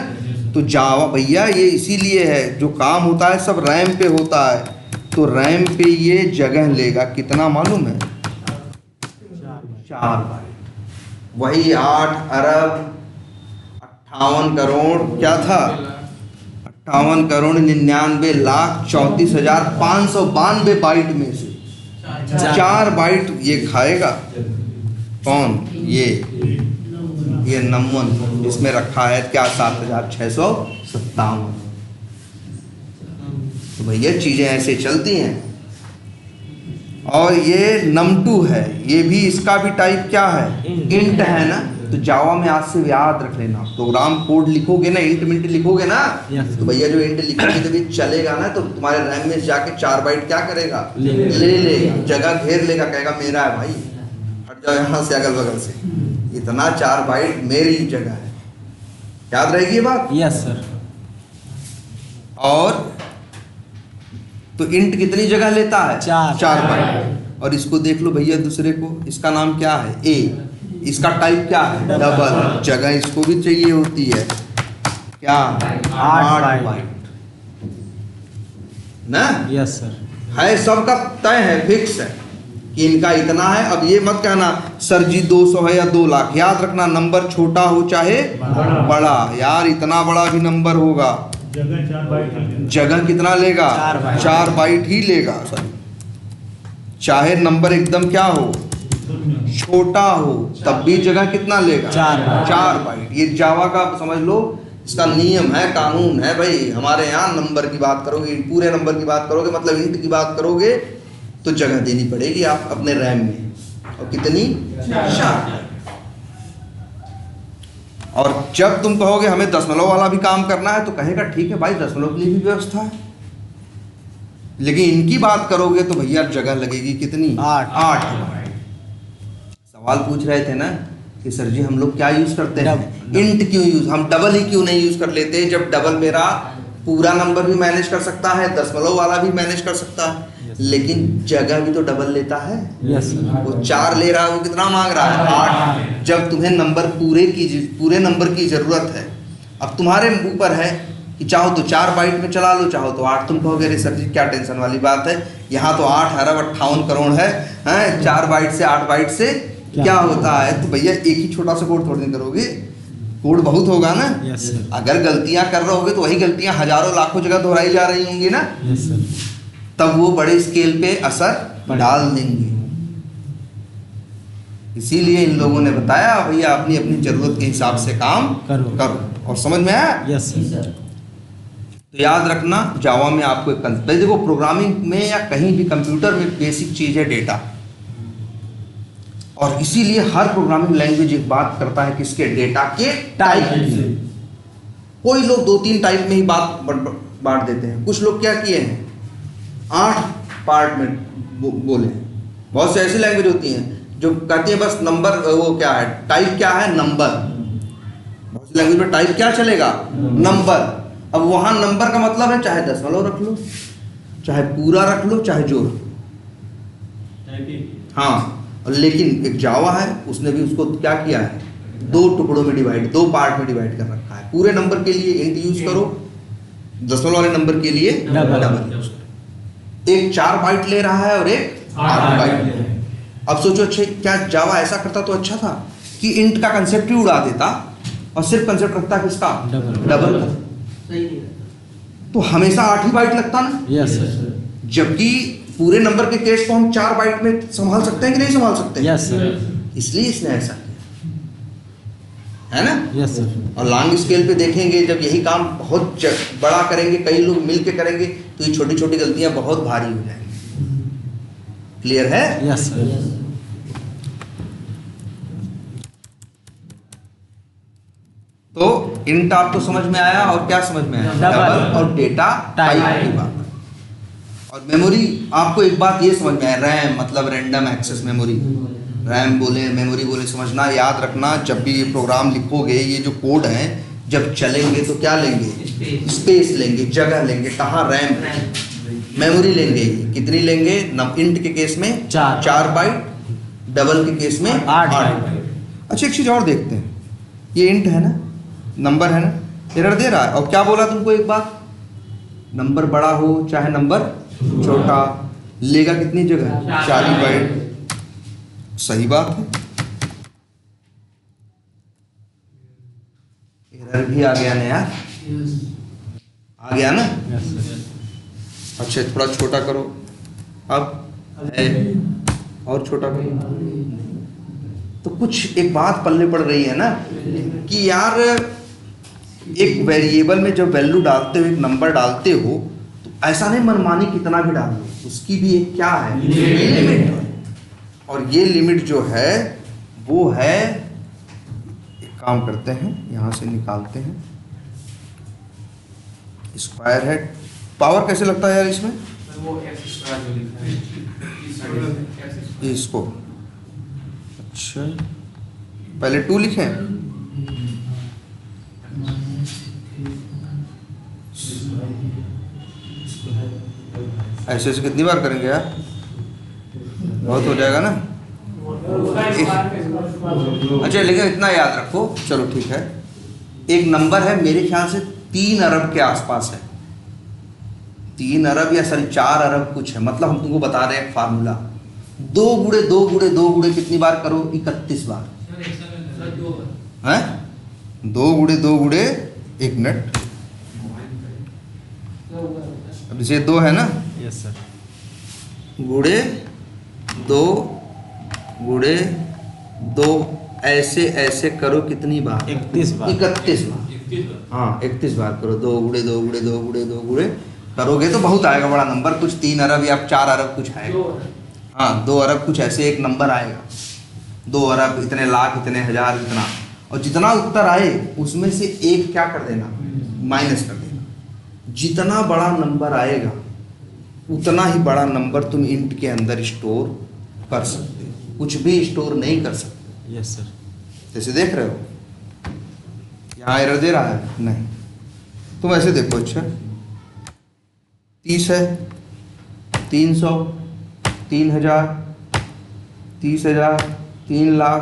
तो जावा भैया ये इसीलिए है, जो काम होता है सब रैम पे होता है, तो रैम पे ये जगह लेगा कितना मालूम है, 4 बाइट। वही 8 अरब 58 करोड़ क्या था, 58 करोड़ 99 लाख 34,592 बाइट में से 4 बाइट ये खाएगा। कौन, ये नंबर जिसमें रखा है क्या, 7,657। तो भैया चीजें ऐसे चलती हैं। और ये num2 है, ये भी, इसका भी टाइप क्या है, इंट है ना। तो जावा में आज से याद रख लेना, प्रोग्राम कोड लिखोगे ना, इंट मिंट लिखोगे ना, तो भैया जो इंट लिखोगे जब ये चलेगा ना, तो तुम्हारे रैम में जाके 4 बाइट क्या करेगा, ले लेगा, जगह घेर लेगा, कहेगा मेरा है भाई, हट जाओ यहाँ से, अगल बगल से, इतना 4 बाइट मेरी जगह है। याद रहेगी ये बात? Yes sir. और तो इंट कितनी जगह लेता है, 4 बाइट। और इसको देख लो भैया दूसरे को, इसका नाम क्या है, ए, इसका टाइप क्या है, डबल, जगह इसको भी चाहिए होती है क्या, 8 बाइट ना। Yes sir. है, सबका तय है, फिक्स है, कि इनका इतना है। अब ये मत कहना सर जी 200 है या 2 लाख, याद रखना नंबर छोटा हो चाहे बड़ा, यार इतना बड़ा भी नंबर होगा, जगह कितना लेगा, 4 बाइट ही लेगा। सॉरी, चाहे नंबर एकदम क्या हो, छोटा हो, तब भी जगह कितना लेगा, 4 बाइट। ये जावा का समझ लो, इसका नियम है, कानून है भाई। हमारे यहाँ नंबर की बात करोगे, पूरे नंबर की बात करोगे, मतलब इंट की बात करोगे, तो जगह देनी पड़ेगी आप अपने रैम में, और कितनी, 4। और जब तुम कहोगे हमें दशमलव वाला भी काम करना है, तो कहेगा ठीक है भाई, दशमलव के लिए भी व्यवस्था है। लेकिन इनकी बात करोगे तो भैया जगह लगेगी कितनी, 8। सवाल पूछ रहे थे ना कि सर जी हम लोग क्या यूज करते हैं, इंट क्यों यूज, हम डबल ही क्यों नहीं यूज कर लेते, जब डबल मेरा पूरा नंबर भी मैनेज कर सकता है, दशमलव वाला भी मैनेज कर सकता है, लेकिन जगह भी तो डबल लेता है। वो 4 ले रहा है, वो कितना मांग रहा है, 8। जब तुम्हें नंबर पूरे नंबर की जरूरत है, अब तुम्हारे ऊपर है कि चाहो तो 4 बाइट में चला लो, चाहो तो 8। तुम कहोगे अरे सर जी क्या टेंशन वाली बात है, यहाँ तो 8 अरब 58 करोड़ है, 4 बाइट से 8 बाइट से क्या होता है। तो भैया एक ही छोटा सा कोड थोड़ी नहीं करोगे, कोड बहुत होगा ना। अगर गलतियां कर रहे होगे तो वही गलतियां हजारों लाखों जगह दोहराई जा रही होंगी ना, तब वो बड़े स्केल पे असर डाल देंगे। इसीलिए इन लोगों ने बताया भैया अपनी अपनी जरूरत के हिसाब से काम करो। और समझ में आया? Yes sir. तो याद रखना जावा में आपको एक देखो, प्रोग्रामिंग में या कहीं भी कंप्यूटर में बेसिक चीज है डेटा, और इसीलिए हर प्रोग्रामिंग लैंग्वेज एक बात करता है किसके, डेटा के टाइप की। कोई लोग 2-3 टाइप में ही बात बांट देते हैं, कुछ लोग क्या किए हैं 8 पार्ट में बोले। बहुत से ऐसी लैंग्वेज होती हैं जो कहती है बस नंबर, वो क्या है टाइप, क्या है नंबर। बहुत सी लैंग्वेज में टाइप क्या चलेगा, नंबर। अब वहां नंबर का मतलब है चाहे दशमलव रख लो, चाहे पूरा रख लो, चाहे जोड़, हाँ। लेकिन एक जावा है, उसने भी उसको क्या किया है, 2 टुकड़ों में डिवाइड, 2 पार्ट में डिवाइड कर रखा है। पूरे नंबर के लिए इंट यूज करो, दशमलव वाले नंबर के लिए डबल यूज करो। एक 4 बाइट ले रहा है और एक 8 बाइट ले रहा है। अब सोचो अच्छा क्या जावा ऐसा करता तो अच्छा था कि इंट का कंसेप्ट ही उड़ा देता और सिर्फ कंसेप्ट रखता किसका, डबल का, तो हमेशा 8 ही बाइट लगता ना। Yes sir. जबकि पूरे नंबर के केस को हम 4 बाइट में संभाल सकते हैं कि नहीं संभाल सकते? Yes sir. इसलिए इसने ऐसा किया है ना। Yes sir. और लॉन्ग स्केल पे देखेंगे जब यही काम बहुत बड़ा करेंगे, कई लोग मिलके करेंगे, तो ये छोटी छोटी गलतियां बहुत भारी हो जाएंगी। क्लियर है? Yes sir. तो इंट आपको समझ में आया, और क्या समझ में आया, डबल और डेटा टाइप की बात। और मेमोरी आपको एक बात ये समझ में आया, रैम मतलब रैंडम एक्सेस मेमोरी, रैम बोले मेमोरी बोले, समझना याद रखना जब भी ये प्रोग्राम लिखोगे, ये जो कोड हैं जब चलेंगे तो क्या लेंगे, स्पेस लेंगे, जगह लेंगे, कहाँ, रैम, मेमोरी लेंगे। कितनी लेंगे, इंट के केस में 4 बाइट, डबल के केस में 8 बाइट। अच्छा एक चीज और देखते हैं, ये इंट है ना, नंबर है ना, एरर दे रहा है, और क्या बोला तुमको एक बात, नंबर बड़ा हो चाहे नंबर छोटा, लेगा कितनी जगह, 4 बाइट। सही बात है, एरर भी आ गया ना यार, आ गया ना। अच्छा थोड़ा छोटा करो, अब है और छोटा करो, तो कुछ एक बात पल्ले पड़ रही है ना कि यार एक वेरिएबल में जब वैल्यू डालते हो, एक नंबर डालते हो, तो ऐसा नहीं मनमानी कितना भी डाल लो, उसकी भी एक क्या है, लिमिट है। और ये लिमिट जो है वो है, एक काम करते हैं यहाँ से निकालते हैं, स्क्वायर है, पावर कैसे लगता है यार इसमें, वो एक्स स्क्वायर जो लिखा है इसको, अच्छा पहले 2 लिखें, ऐसे ऐसे कितनी बार करेंगे यार, बहुत हो जाएगा ना। अच्छा लेकिन इतना याद रखो, चलो ठीक है, एक नंबर है मेरे ख्याल से 3 अरब के आसपास है, 3 अरब या सॉरी 4 अरब कुछ है, मतलब हम तुमको बता रहे हैं फार्मूला, 2 गुणे 2 गुणे 2 गुणे कितनी बार करो? 31 बार हैं? 2 गुणे 2 गुणे, एक मिनट, अब इसे 2 है ना, यस सर, गुणे 2 गुणे 2, ऐसे ऐसे करो कितनी बार? 31 बार। 31 बार। हाँ 31 बार करो। 2 गुणे 2 गुणे 2 गुणे 2 गुणे करोगे तो बहुत आएगा बड़ा नंबर, कुछ 3 अरब या 4 अरब कुछ आएगा। हाँ 2 अरब कुछ ऐसे एक नंबर आएगा। 2 अरब, इतने लाख, इतने हजार, इतना। और जितना उत्तर आए उसमें से एक क्या कर देना? माइनस कर देना। जितना बड़ा नंबर आएगा उतना ही बड़ा नंबर तुम इंट के अंदर स्टोर कर सकते हो, कुछ भी स्टोर नहीं कर सकते। Yes sir. जैसे देख रहे हो यहाँ एरर दे रहा है? नहीं। तुम ऐसे देखो, अच्छा 30 है, 300, 3000, 30,000, 3 लाख,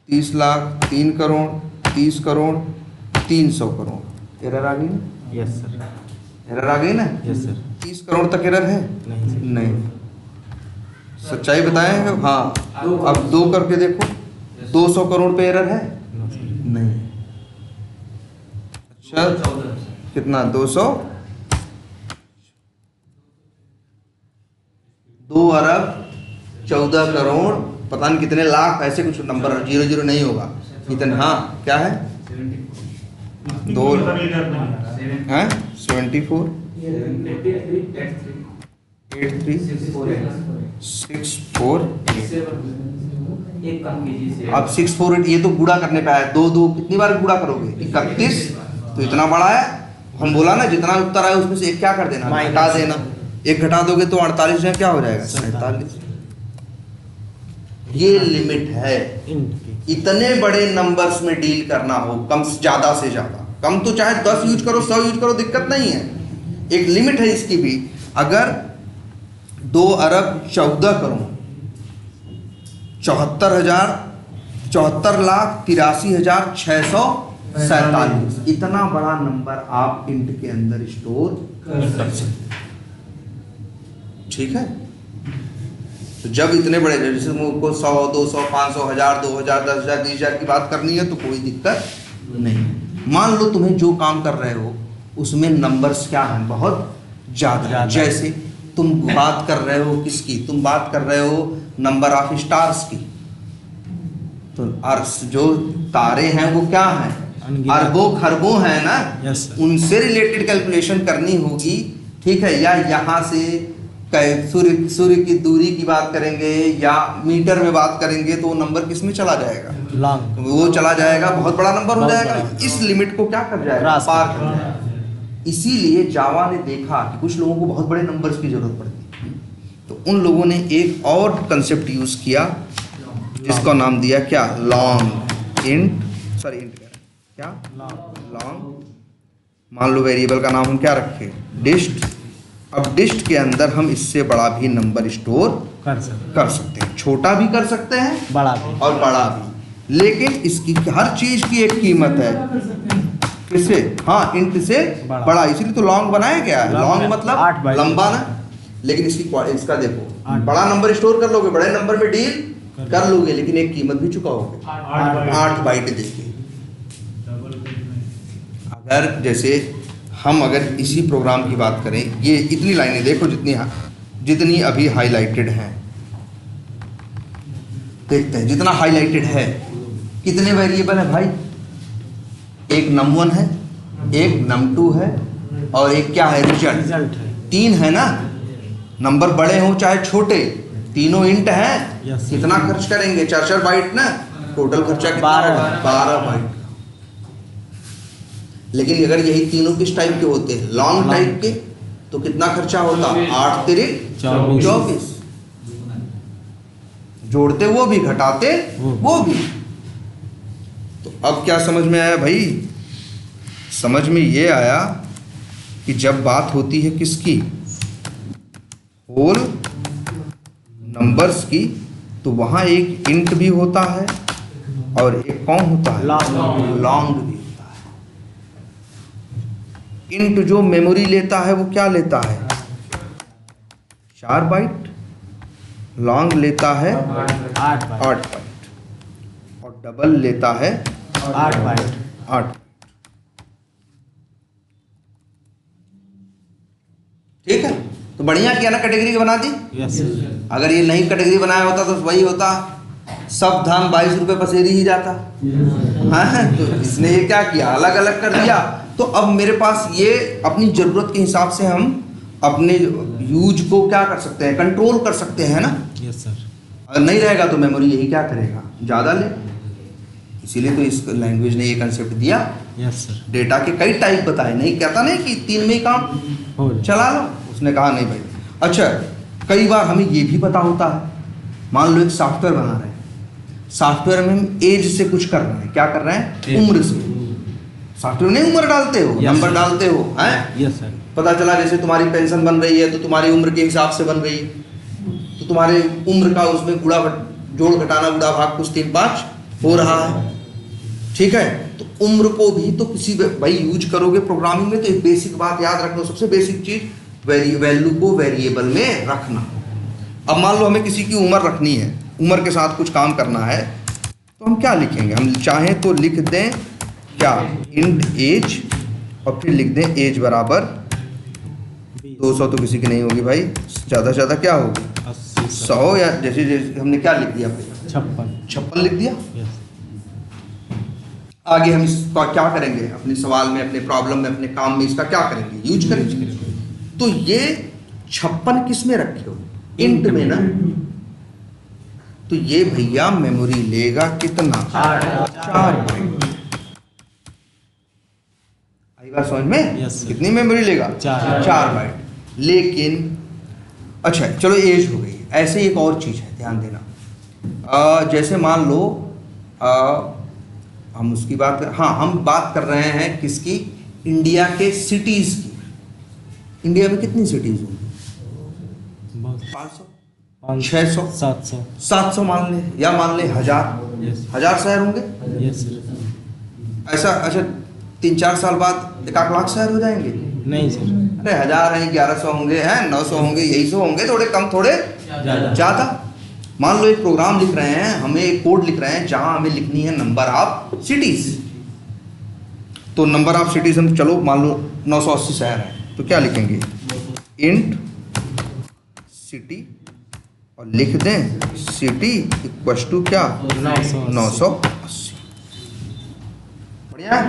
30 लाख, 3 करोड़, 30 करोड़, 300 करोड़। एरर आ गई ना? Yes sir. एरर आ गई ना? Yes sir. 30 करोड़ तक एरर है? नहीं सर। नहीं। सच्चाई बताएं हाँ। अब 2 करके देखो, 200 करोड़ पे एरर है? No sir. नहीं। अच्छा कितना? 200, 2 अरब 14 करोड़, पता नहीं कितने लाख, ऐसे कुछ नंबर, 00 नहीं होगा इतना। हाँ क्या है? 2 हैं 74, 8364। एक कम कीजिए। अब 648 ये तो गुणा करने पे आया। 2 2 कितनी बार गुणा करोगे? 31, तो इतना बड़ा है। हम बोला ना जितना उत्तर आया उसमें से एक क्या कर देना? घटा देना। एक घटा दोगे तो 48 में क्या हो जाएगा? 47। ये लिमिट है। इंट की। इतने बड़े नंबर्स में डील करना हो, कम ज्यादा से ज्यादा, कम तो चाहे 10 यूज करो, 100 यूज करो, दिक्कत नहीं है। एक लिमिट है इसकी भी। अगर 2 अरब 14 करोड़ 74,83,647 इतना बड़ा नंबर आप इंट के अंदर स्टोर कर सकते हैं। ठीक है। तो जब इतने बड़े, जैसे मुझको 100, 200, 500, 1000, 2000, 10,000, 20,000 की बात करनी है तो कोई दिक्कत नहीं। मान लो तुम्हें जो काम कर रहे हो उसमें नंबर्स क्या हैं? बहुत ज़्यादा। जैसे तुम बात कर रहे हो किसकी? तुम बात कर रहे हो नंबर ऑफ स्टार्स की। तो अर्स जो तारे हैं वो क्या हैं? अरबों खरबों हैं ना। Yes sir. उनसे रिलेटेड कैलकुलेशन करनी होगी। ठीक है। या यहाँ से सूर्य की दूरी की बात करेंगे या मीटर में बात करेंगे तो वो नंबर किस में चला जाएगा? लॉन्ग। वो चला जाएगा, बहुत बड़ा नंबर हो बहुत जाएगा। बड़ा। इस लिमिट को क्या कर जाएगा? क्रॉस पार कर कर जाएगा। इसीलिए जावा ने देखा कि कुछ लोगों को बहुत बड़े नंबर्स की जरूरत पड़ती है, तो उन लोगों ने एक और कंसेप्ट यूज किया जिसका नाम दिया क्या? Long int. सॉरी इंट क्या? लॉन्ग। मान लो वेरिएबल का नाम हम क्या रखें? डिस्ट। अब डिस्ट के अंदर हम इससे बड़ा भी नंबर स्टोर कर सकते हैं। छोटा भी कर सकते हैं, बड़ा भी और बड़ा भी। लेकिन इसकी हर चीज की एक कीमत है। किससे? हाँ इंट से बड़ा। इसीलिए तो लॉन्ग बनाया गया है। लॉन्ग मतलब 8 बाइट लंबा ना। लेकिन इसका देखो, 8 बड़ा नंबर स्टोर कर लोगे, बड़े नंबर में डील कर लोगे, लेकिन एक कीमत भी चुकाओगे। 8 बाइट देके। अगर जैसे हम अगर इसी प्रोग्राम की बात करें, ये इतनी लाइनें देखो जितनी अभी हाईलाइटेड हैं। देखते हैं जितना हाईलाइटेड है कितने वेरिएबल है भाई? एक num1 है, एक num2 है, और एक क्या है? रिजल्ट है। 3 है ना। नंबर बड़े हों चाहे छोटे, तीनों इंट हैं। Yes. कितना खर्च करेंगे? 4 बाइट ना। टोटल खर्चा कितना? 12 बाइट। लेकिन अगर यही तीनों किस टाइप के होते हैं? लॉन्ग टाइप के, तो कितना खर्चा होता? 8 तिरिक 24। जोड़ते वो भी, घटाते वो भी। तो अब क्या समझ में आया भाई? समझ में ये आया कि जब बात होती है किसकी? होल नंबर्स की, तो वहाँ एक इंट भी होता है और एक कौन होता है? लॉन्ग भी होता है। इंट जो मेमोरी लेता है वो क्या लेता है? 4 बाइट। लॉन्ग लेता है 8 बाइट 8 बाइट और डबल लेता है 8 बाइट 8। ठीक है, तो बढ़िया किया ना, कैटेगरी बना दी। Yes sir. अगर ये नहीं कैटेगरी बनाया होता तो वही होता, सब धान 22 रुपये पसेरी ही जाता। हाँ, तो इसने ये क्या किया, अलग अलग कर दिया। तो अब मेरे पास ये अपनी ज़रूरत के हिसाब से हम अपने यूज को क्या कर सकते हैं, कंट्रोल कर सकते हैं ना। Yes sir. अगर नहीं रहेगा तो मेमोरी यही क्या करेगा, ज़्यादा ले। इसीलिए तो इस लैंग्वेज ने ये कंसेप्ट दिया। Yes sir. डेटा के कई टाइप बताए, नहीं कहता नहीं कि 3 में ही काम हो जाए। चला लो, उसने कहा नहीं भाई। अच्छा, कई बार हमें ये भी पता होता है, मान लो एक सॉफ्टवेयर बना रहे हैं, सॉफ्टवेयर में हम एज से कुछ कर रहे हैं, क्या कर रहे हैं, उम्र से। सॉफ्टवेयर में उम्र डालते हो, Yes, नंबर sir. डालते हो, हैं। Yes sir. पता चला जैसे तुम्हारी पेंशन बन रही है तो तुम्हारी उम्र के हिसाब से बन रही है, तो तुम्हारे उम्र का उसमें जोड़ घटाना गुणा भाग कुछ 3-5 हो रहा है। ठीक है, तो उम्र को भी तो किसी भाई यूज करोगे प्रोग्रामिंग में, तो एक बेसिक बात याद रखना, सबसे बेसिक चीज वैल्यू को वेरिएबल में रखना। अब मान लो हमें किसी की उम्र रखनी है, उम्र के साथ कुछ काम करना है, तो हम क्या लिखेंगे, हम चाहें तो लिख दें क्या, इंट एज, और फिर लिख दें एज बराबर 200, तो किसी की नहीं होगी भाई, ज़्यादा से ज़्यादा क्या होगी 80 100, या जैसे जैसे हमने क्या लिख दिया भाई, 56। लिख दिया। यस। आगे हम इसका क्या करेंगे, अपने सवाल में, अपने प्रॉब्लम में, अपने काम में इसका क्या करेंगे, यूज करेंगे। तो ये 56 किस में रखे हो, इंट में ना। तो ये भैया मेमोरी लेगा कितना, 4 बाइट। आई बात समझ में, Yes, sir. कितनी मेमोरी लेगा, 4 बाइट। लेकिन अच्छा चलो एज हो गई, ऐसे एक और चीज है, ध्यान देना। जैसे मान लो हम उसकी बात कर, हाँ हम बात कर रहे हैं किसकी, इंडिया के सिटीज की। इंडिया में कितनी सिटीज होंगी, 500, 600, 700 मान ले, या मान ले 1000 शहर होंगे। Yes sir. ऐसा अच्छा 3-4 साल बाद 1 लाख शहर हो जाएंगे। नहीं सर। अरे 1000 हैं, 1100 होंगे, हैं 900 होंगे, यही सो होंगे, थोड़े कम थोड़े ज़्यादा। मान लो एक प्रोग्राम लिख रहे हैं, हमें एक कोड लिख रहे हैं जहां हमें लिखनी है नंबर ऑफ सिटीज। तो नंबर ऑफ सिटीज हम, चलो मान लो 980 शहर हैं, तो क्या लिखेंगे, इंट सिटी, और लिख दें सिटी इक्वल टू क्या, 980। बढ़िया,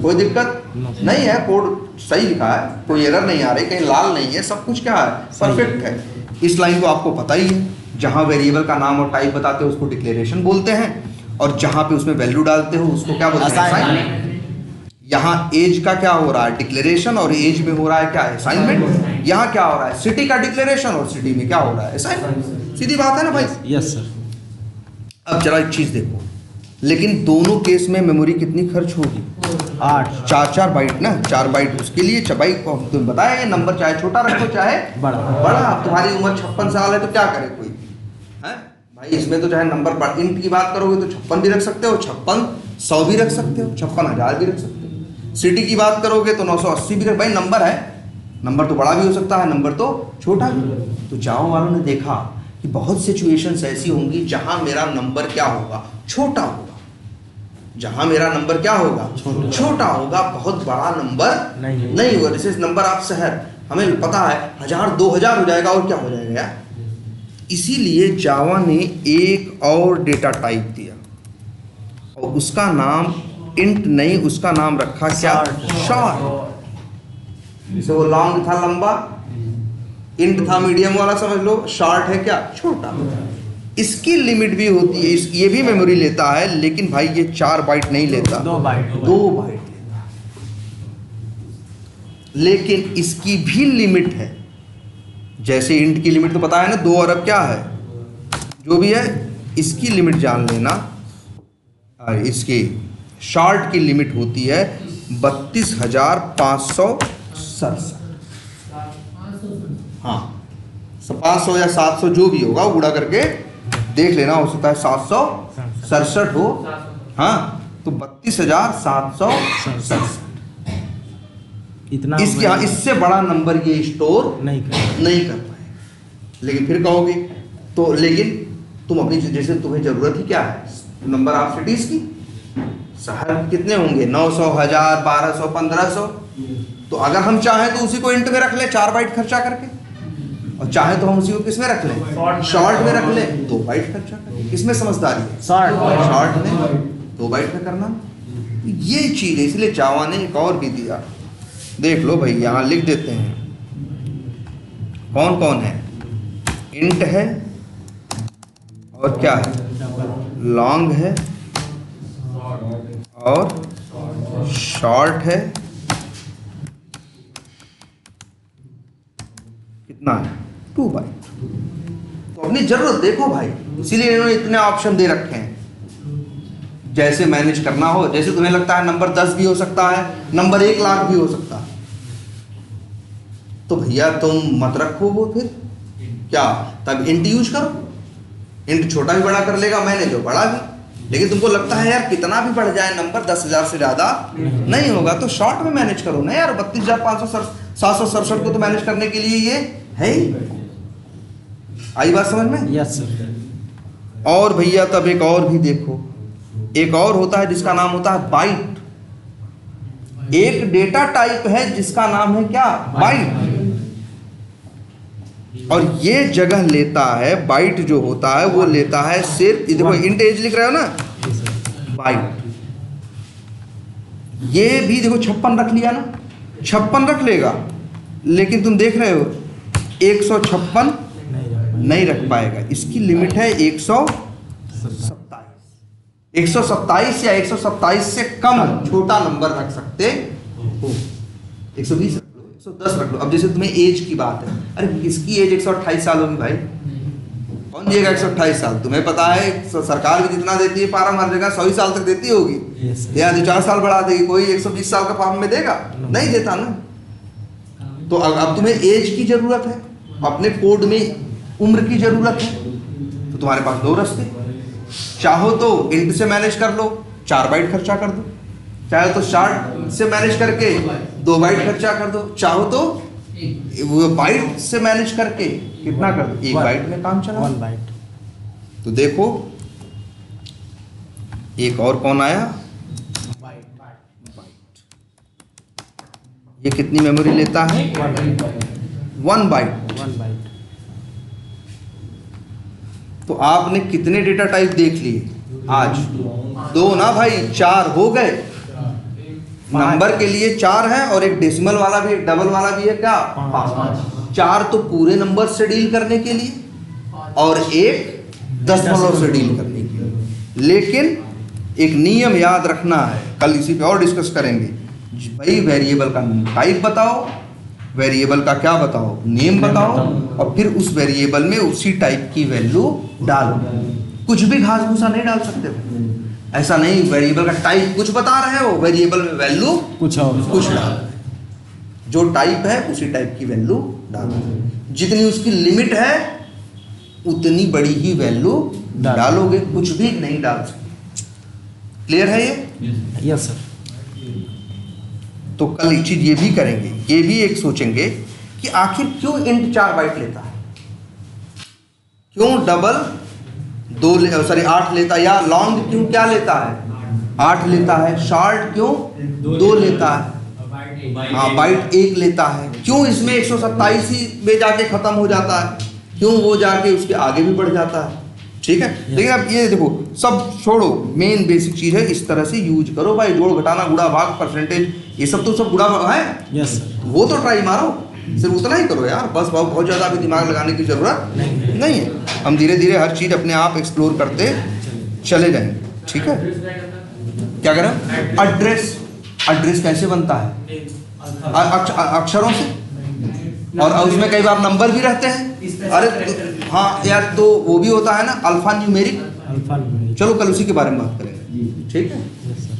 कोई दिक्कत नहीं है, कोड सही लिखा है, कोई एरर नहीं आ रही, कहीं लाल नहीं है, सब कुछ क्या है, परफेक्ट है। इस लाइन को आपको पता ही है, जहां वेरिएबल का नाम और टाइप बताते हो उसको डिक्लेरेशन बोलते हैं, और जहां पे उसमें वैल्यू डालते हो उसको क्या बोलते हैं, असाइनमेंट। यहाँ एज का क्या हो रहा है, डिक्लेरेशन, और एज में हो रहा है क्या, असाइनमेंट। यहाँ क्या हो रहा है, सिटी का डिक्लेरेशन, और सिटी में क्या हो रहा है, असाइनमेंट। सीधी बात है ना भाई। Yes sir. अब जरा एक चीज देखो, लेकिन दोनों केस में मेमोरी कितनी खर्च होगी, 8। 4 बाइट ना, 4 बाइट उसके लिए। भाई तुम्हें बताया ये नंबर चाहे छोटा रखो चाहे बड़ा। अब तुम्हारी उम्र 56 साल है तो क्या करे कोई, है भाई, इसमें तो चाहे नंबर इंट की बात करोगे तो 56 भी रख सकते हो, 5600 भी रख सकते हो, 56,000 भी रख सकते हो। सिटी की बात करोगे तो 980 भी रख, भाई नंबर है, नंबर तो बड़ा भी हो सकता है, नंबर तो छोटा भी। तो जावा वालों ने देखा कि बहुत सिचुएशंस ऐसी होंगी जहां मेरा नंबर क्या होगा, छोटा होगा, जहां मेरा नंबर क्या होगा, छोटा होगा, बहुत बड़ा नंबर नहीं होगा। जैसे नंबर ऑफ शहर हमें पता है 1000-2000 हो जाएगा, और क्या हो जाएगा यार। इसीलिए जावा ने एक और डेटा टाइप दिया, और उसका नाम इंट नहीं, उसका नाम रखा क्या, शॉर्ट। जैसे वो लॉन्ग था लंबा, इंट था मीडियम वाला, समझ लो, शॉर्ट है क्या, छोटा। इसकी लिमिट भी होती है, ये भी मेमोरी लेता है, लेकिन भाई ये 4 बाइट नहीं लेता, 2 बाइट। 2 बाइट लेता। लेकिन इसकी भी लिमिट है, जैसे इंट की लिमिट तो पता है ना, 2 अरब क्या है, जो भी है, इसकी लिमिट जान लेना। और इसकी शॉर्ट की लिमिट होती है 32,567। हाँ, 500 या 700 जो भी होगा, गुणा करके देख लेना, हो सकता है 767 हो। हाँ, तो 32,767 इतना इसके, हाँ, इससे बड़ा नंबर ये स्टोर नहीं कर। नहीं कर पाए। लेकिन फिर कहोगे तो लेकिन तुम अपनी जैसे तुम्हें ज़रूरत ही क्या है, नंबर ऑफ सिटीज़ की, शहर कितने होंगे, 900, 1000, 1200, 1500। तो अगर हम चाहें तो उसी को इंट में रख लें 4 बाइट खर्चा करके, और चाहे तो हम उसी को किस में रख लें, शॉर्ट में रख लें 2 बाइट खर्चा करके। किसमें समझदारी है, शॉर्ट में 2 बाइट में करना। ये चीज़ है, इसलिए जावा ने एक और भी दिया, देख लो भाई, यहाँ लिख देते हैं कौन कौन है। इंट है, और क्या है, लॉन्ग है, और शॉर्ट है। कितना है, 2 बाइट। तो अपनी जरूरत देखो भाई, इसीलिए इन्होंने इतने ऑप्शन दे रखे हैं, जैसे मैनेज करना हो। जैसे तुम्हें लगता है नंबर 10 भी हो सकता है, नंबर 1 लाख भी हो सकता है, तो भैया तुम मत रखो वो, फिर क्या, तब इंट यूज करो। इंट छोटा भी बड़ा कर लेगा, मैंने जो बड़ा भी। लेकिन तुमको लगता है यार कितना भी बढ़ जाए नंबर 10,000 से ज़्यादा नहीं होगा, तो शॉर्ट में मैनेज करो ना यार। 32,767 को तो मैनेज करने के लिए ये है ही। आई बात समझ में? Yes sir. और भैया तब एक और भी देखो, एक और होता है जिसका नाम होता है बाइट। एक डेटा टाइप है जिसका नाम है क्या, बाइट। और ये जगह लेता है, बाइट जो होता है वो लेता है सिर्फ, देखो इंट एज लिख रहे हो ना, बाइट। ये भी देखो 56 रख लिया ना, 56 रख लेगा, लेकिन तुम देख रहे हो 156 नहीं रख पाएगा। इसकी लिमिट है 127। 127 या 127 से कम छोटा नंबर रख सकते हो। 120 रख लो, 110 रख लो। अब जैसे तुम्हें एज की बात है, अरे किसकी एज 128 साल होगी भाई, कौन जिएगा 128 साल? तुम्हें पता है सरकार भी जितना देती है फार्म हर जगह 100 साल तक देती होगी, या 4 साल बढ़ा देगी। कोई 120 साल का फार्म में देगा? नहीं देता ना। तो अब तुम्हें एज की जरूरत है, अपने कोड में उम्र की जरूरत है, तो तुम्हारे पास 2 रास्ते। चाहो तो इंट से मैनेज कर लो, 4 बाइट खर्चा कर दो, चाहे तो शॉर्ट से मैनेज करके 2 बाइट खर्चा कर दो, चाहो तो वो बाइट से मैनेज करके कितना कर दो, 1 बाइट में काम चला। 1 बाइट। तो देखो एक और कौन आया, बाइट। ये कितनी मेमोरी लेता है, 1 बाइट। 1 बाइट। तो आपने कितने डेटा टाइप देख लिए आज? 2 ना भाई, 4 हो गए। नंबर के लिए 4 है, और एक डेसिमल वाला भी, एक डबल वाला भी है, क्या 5। 4 तो पूरे नंबर से डील करने के लिए, और एक दशमलव से डील करने के लिए। लेकिन एक नियम याद रखना है, कल इसी पे और डिस्कस करेंगे भाई। वेरिएबल का टाइप बताओ, वेरिएबल का क्या बताओ, नेम बताओ, और फिर उस वेरिएबल में उसी टाइप की वैल्यू डालो। कुछ भी घास भूसा नहीं डाल सकते हो। ऐसा नहीं वेरिएबल का टाइप कुछ बता रहे हो, वेरिएबल में वैल्यू कुछ और कुछ डालो। जो टाइप है उसी टाइप की वैल्यू डालो। जितनी उसकी लिमिट है उतनी बड़ी ही वैल्यू डालोगे, कुछ भी नहीं डाल सकते। क्लियर है ये? Yes sir. तो कल एक चीज ये भी करेंगे, ये भी एक सोचेंगे कि आखिर क्यों इंट 4 बाइट लेता है, क्यों डबल 8 लेता है, या लॉन्ग क्यों क्या लेता है 8 लेता है, शॉर्ट क्यों 2 लेता है, हाँ बाइट 1 लेता है, क्यों इसमें 127 ही में जाके खत्म हो जाता है, क्यों वो जाके उसके आगे भी बढ़ जाता है। ठीक है, लेकिन अब ये देखो सब छोड़ो, मेन बेसिक चीज है, इस तरह से यूज करो भाई। जोड़ घटाना गुणा भाग परसेंटेज ये सब तो सब गुणा है। Yes sir. वो तो ट्राई मारो, सिर्फ उतना ही करो यार, बस बहुत ज़्यादा भी दिमाग लगाने की ज़रूरत नहीं है। हम धीरे धीरे हर चीज़ अपने आप एक्सप्लोर करते चले जाएंगे। ठीक है, क्या करें, एड्रेस कैसे बनता है, अक्षरों से, और उसमें कई बार नंबर भी रहते हैं। अरे हाँ यार, तो वो भी होता है ना अल्फा न्यूमेरिक। अल्फा। चलो कल उसी के बारे में बात करेंगे। ठीक है। Yes sir.